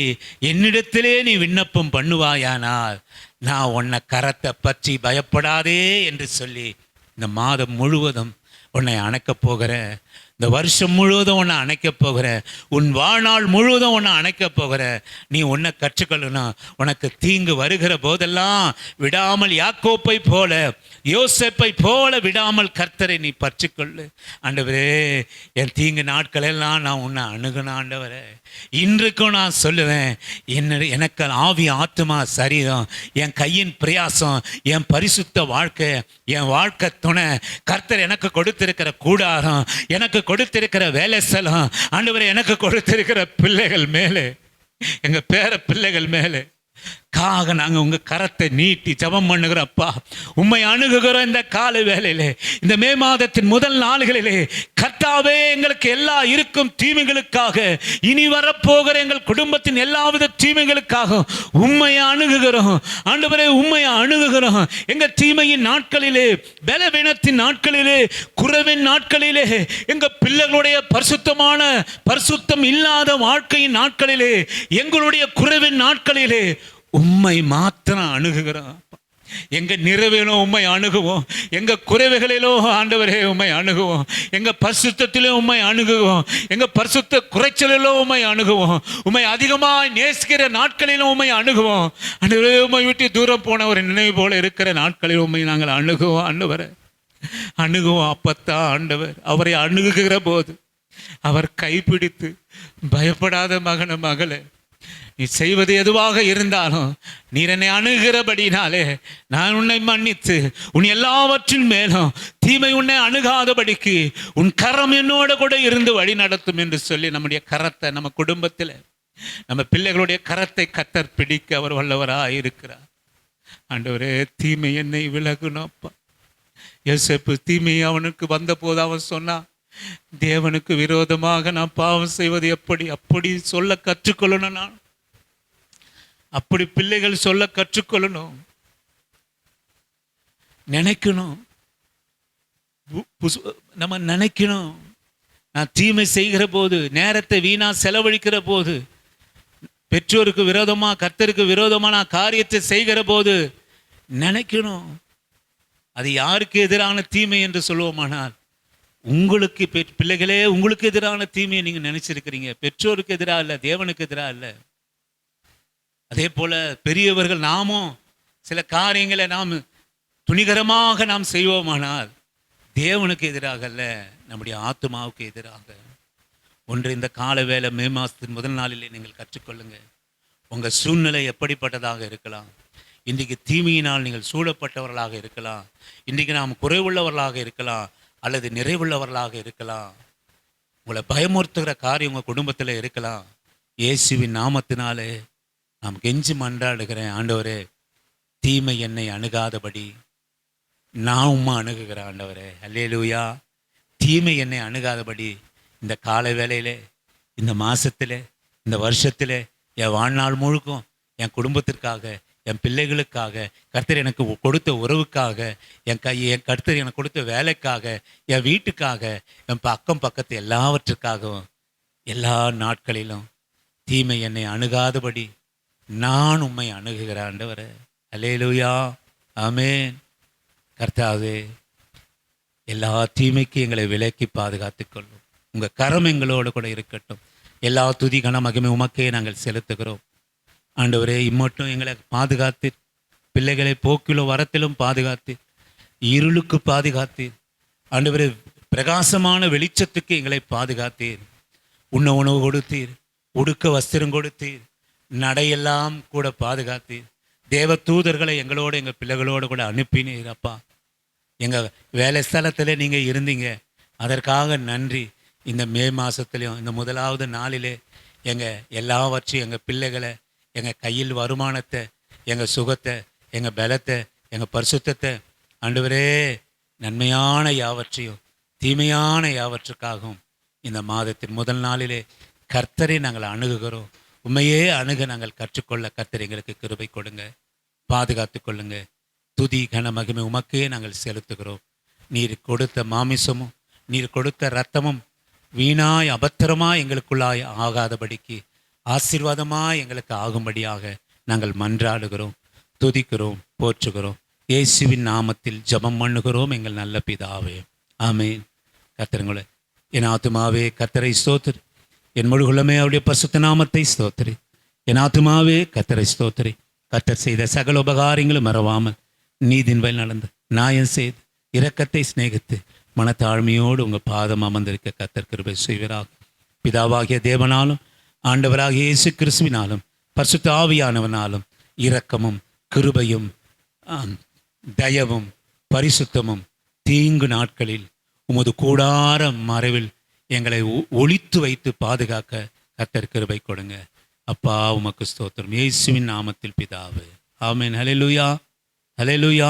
[SPEAKER 1] என்னிடத்திலே நீ விண்ணப்பம் பண்ணுவாயானால், நான் உன்னை கரத்தை பற்றி பயப்படாதே என்று சொல்லி இந்த மாதம் முழுவதும் உன்னை அணைக்கப் போகிறேன். இந்த வருஷம் முழுவதும் உன்னை அணைக்கப் போகிறேன். உன் வாழ்நாள் முழுவதும் உன்னை அணைக்கப் போகிறேன். நீ உன்னை கற்றுக்கொள்ளணும். உனக்கு தீங்கு வருகிற போதெல்லாம் விடாமல் யாக்கோப்பை போல, யோசேப்பை போல விடாமல் கர்த்தரை நீ பற்றிக்கொள்ளு. ஆண்டவரே, என் தீங்கு நாட்களெல்லாம் நான் உன்னை அணுகணும். ஆண்டவரே, இன்றைக்கும் நான் சொல்லுவேன், எனக்கு ஆவி, ஆத்மா, சரீரம், என் கையின் பிரயாசம், என் பரிசுத்த வாழ்க்கை, என் வாழ்க்கை துணை, கர்த்தர் எனக்கு கொடுத்திருக்கிற கூடாரம், எனக்கு கொடுத்திருக்கிற வேலை ஸ்தலம், ஆண்டவரே எனக்கு கொடுத்திருக்கிற பிள்ளைகள் மேலே, எங்க பேர பிள்ளைகள் மேலே நாங்கள் உங்கள் கரத்தை நீட்டி ஜெபம் பண்ணுகிறப்பா, உம்மை அணுகுகிறோம். இந்த காலை வேளையிலே, இந்த மே மாதத்தின் முதல் நாள்களிலே, கர்த்தாவே, எங்களுக்கு எல்லா இருக்கும் தீமைகளுக்காக, இனி வரப்போகிற எங்கள் குடும்பத்தின் எல்லாவித தீமைகளுக்காக உம்மை அணுகுகிறோம். ஆண்டவரே, உம்மை அணுகுகிறோம். எங்கள் தீமையின் நாட்களிலே, பலவீனத்தின் நாட்களிலே, குறைவின் நாட்களிலே, எங்கள் பிள்ளைகளுடைய பரிசுத்தம் இல்லாத வாழ்க்கையின் நாட்களிலே, எங்களுடைய குறைவின் நாட்களிலே உம்மை மாத்திரம் அணுகுகிறோம். எங்க நிறைவிலும் உம்மை அணுகுவோம், எங்க குறைவுகளிலும் ஆண்டவரே உம்மை அணுகுவோம், எங்க பரிசுத்தத்திலும் உம்மை அணுகுவோம், எங்க பரிசுத்த குறைச்சலிலும் உம்மை அணுகுவோம், உம்மை அதிகமாய் நேசிக்கிற நாட்களிலும் உம்மை அணுகுவோம். ஆண்டவரே, உம்மை விட்டு தூரம் போன ஒரு நினைவு போல இருக்கிற நாட்களில் உம்மை நாங்கள் அணுகுவோம். ஆண்டவரே அணுகுவோம். அப்பத்தான் ஆண்டவர் அவரை அணுகுகிற போது அவர் கைப்பிடித்து, பயப்படாத மகன மகளே, நீ செய்வது எதுவாக இருந்தாலும் நீர் என்னை அணுகிறபடினாலே நான் உன்னை மன்னித்து உன் எல்லாவற்றின் மேலும் தீமை உன்னை அணுகாதபடிக்கு உன் கரம் என்னோட கூட இருந்து வழி நடத்தும் என்று சொல்லி நம்முடைய கரத்தை, நம்ம குடும்பத்தில் நம்ம பிள்ளைகளுடைய கரத்தை கத்தர் பிடிக்க அவர் வல்லவராக இருக்கிறார். ஆண்டவரே, தீமை என்னை விலகுனப்பா. யோசேப்பு தீமை அவனுக்கு வந்த போது அவன் சொன்னான், தேவனுக்கு விரோதமாக நான் பாவம் செய்வது எப்படி? அப்படி சொல்ல கற்றுக்கொள்ளணும். நான் அப்படி பிள்ளைகள் சொல்ல கற்றுக்கொள்ளணும், நினைக்கணும். நம்ம நினைக்கணும், நான் தீமை செய்கிற போது, நேரத்தை வீணா செலவழிக்கிற போது, பெற்றோருக்கு விரோதமா கர்த்தருக்கு விரோதமா நான் காரியத்தை செய்கிற போது நினைக்கணும், அது யாருக்கு எதிரான தீமை என்று சொல்லுவோமானால், உங்களுக்கு பிள்ளைகளே, உங்களுக்கு எதிரான தீமையை நீங்க நினைச்சிருக்கிறீங்க. பெற்றோருக்கு எதிராக இல்லை, தேவனுக்கு எதிராக இல்லை. அதே போல பெரியவர்கள் நாமும் சில காரியங்களை நாம் துணிகரமாக நாம் செய்வோமானால் தேவனுக்கு எதிராக அல்ல, நம்முடைய ஆத்மாவுக்கு எதிராக. ஒன்று, இந்த கால வேளை மே மாதத்தின் முதல் நாளிலே நீங்கள் கற்றுக்கொள்ளுங்க. உங்கள் சூழ்நிலை எப்படிப்பட்டதாக இருக்கலாம். இன்றைக்கு தீமையினால் நீங்கள் சூழப்பட்டவர்களாக இருக்கலாம், இன்றைக்கு நாம் குறைவுள்ளவர்களாக இருக்கலாம், அல்லது நிறைவுள்ளவர்களாக இருக்கலாம். உங்களை பயமுறுத்துகிற காரியம் உங்கள் குடும்பத்தில் இருக்கலாம். இயேசுவின் நாமத்தினாலே நாம் கெஞ்சி மன்றாடுகிறேன், ஆண்டவரே, தீமை என்னை அணுகாதபடி நான் உம்மை அணுகுகிறேன். ஆண்டவரே, அல்லேலூயா. தீமை என்னை அணுகாதபடி இந்த காலை வேளையிலே, இந்த மாதத்தில், இந்த வருஷத்தில், என் வாழ்நாள் முழுக்கும் என் குடும்பத்திற்காக, என் பிள்ளைகளுக்காக, கர்த்தர் எனக்கு கொடுத்த உறவுக்காக, என் கர்த்தர் எனக்கு கொடுத்த வேலைக்காக, என் வீட்டுக்காக, என் அக்கம் பக்கத்து எல்லாவற்றுக்காகவும் எல்லா நாட்களிலும் தீமை என்னை அணுகாதபடி நான் உம்மை அணுகுகிறேன். ஆண்டவரே, அல்லேலூயா, ஆமென். கர்த்தாவே, எல்லா தீமைக்கு எங்களை விலக்கி பாதுகாத்துக் கொள்ளும். உங்கள் கரம் எங்களோடு கூட இருக்கட்டும். எல்லா துதி கன மகிமை உமக்கே நாங்கள் செலுத்துகிறோம். ஆண்டவரே, இம்மட்டும் எங்களை பாதுகாத்து, பிள்ளைகளை போக்கிலும் வரத்திலும் பாதுகாத்து, இருளுக்கு பாதுகாத்தீர். ஆண்டவரே, பிரகாசமான வெளிச்சத்துக்கு எங்களை பாதுகாத்தீர். உண்ண உணவு கொடுத்தீர், உடுக்க வஸ்திரம் கொடுத்தீர், நடையெல்லாம் கூட பாதுகாத்தீர். தேவ தூதர்களை எங்களோட, எங்கள் பிள்ளைகளோடு கூட அனுப்பினீர். அப்பா, எங்கள் வேலை ஸ்தலத்தில் நீங்கள் இருந்தீங்க, அதற்காக நன்றி. இந்த மே மாதத்துலேயும் இந்த முதலாவது நாளிலே எங்கள் எல்லாவற்றையும், எங்கள் பிள்ளைகளை, எங்கள் கையில் வருமானத்தை, எங்கள் சுகத்தை, எங்கள் பலத்தை, எங்கள் பரிசுத்தத்தை, ஆண்டவரே, நன்மையான யாவற்றையும் தீமையான யாவற்றுக்காகவும் இந்த மாதத்தின் முதல் நாளிலே கர்த்தரை நாங்கள் அணுகுகிறோம். உண்மையே அணுக நாங்கள் கற்றுக்கொள்ள கர்த்தர் எங்களுக்கு கிருபை கொடுங்க, பாதுகாத்து கொள்ளுங்க. துதி கன மகிமை உமக்கே நாங்கள் செலுத்துகிறோம். நீர் கொடுத்த மாமிசமும் நீர் கொடுத்த இரத்தமும் வீணாய் அபத்திரமாய் எங்களுக்குள்ளாய் ஆகாதபடிக்கு ஆசீர்வாதமாய் எங்களுக்கு ஆகும்படியாக நாங்கள் மன்றாடுகிறோம், துதிக்கிறோம், போற்றுகிறோம். இயேசுவின் நாமத்தில் ஜெபம் பண்ணுகிறோம் எங்கள் நல்ல பிதாவே, ஆமென். கர்த்தருங்களே, என் ஆத்துமாவே கர்த்தரை ஸ்தோத்திரி, என் முழுகுலமே அவருடைய பரிசுத்த நாமத்தை ஸ்தோத்திரி. என் ஆத்துமாவே கர்த்தரை ஸ்தோத்திரி. கர்த்தர் செய்த சகல உபகாரங்களும் மறவாமல் நீதின் வழி நடந்து நியாயம் செய்து இரக்கத்தை சிநேகித்து மனத்தாழ்மையோடு உங்கள் பாதம் அமர்ந்திருக்க கர்த்தர் கிருபை செய்வராக. பிதாவாகிய தேவனாலும் ஆண்டவராகிய இயேசு கிறிஸ்துவினாலும் பரிசுத்த ஆவியானவனாலும் இரக்கமும் கிருபையும் தயவும் பரிசுத்தமும் தீங்கு நாட்களில் உமது கூடார மறைவில் எங்களை ஒளித்து வைத்து பாதுகாக்க கர்த்தர் கிருபை கொடுங்க. அப்பா, உமக்கு ஸ்தோத்திரம். இயேசுவின் நாமத்தில் பிதாவே, ஆமென். ஹல்லேலூயா, ஹல்லேலூயா,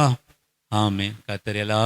[SPEAKER 1] ஆமென். கர்த்தர் எல்லா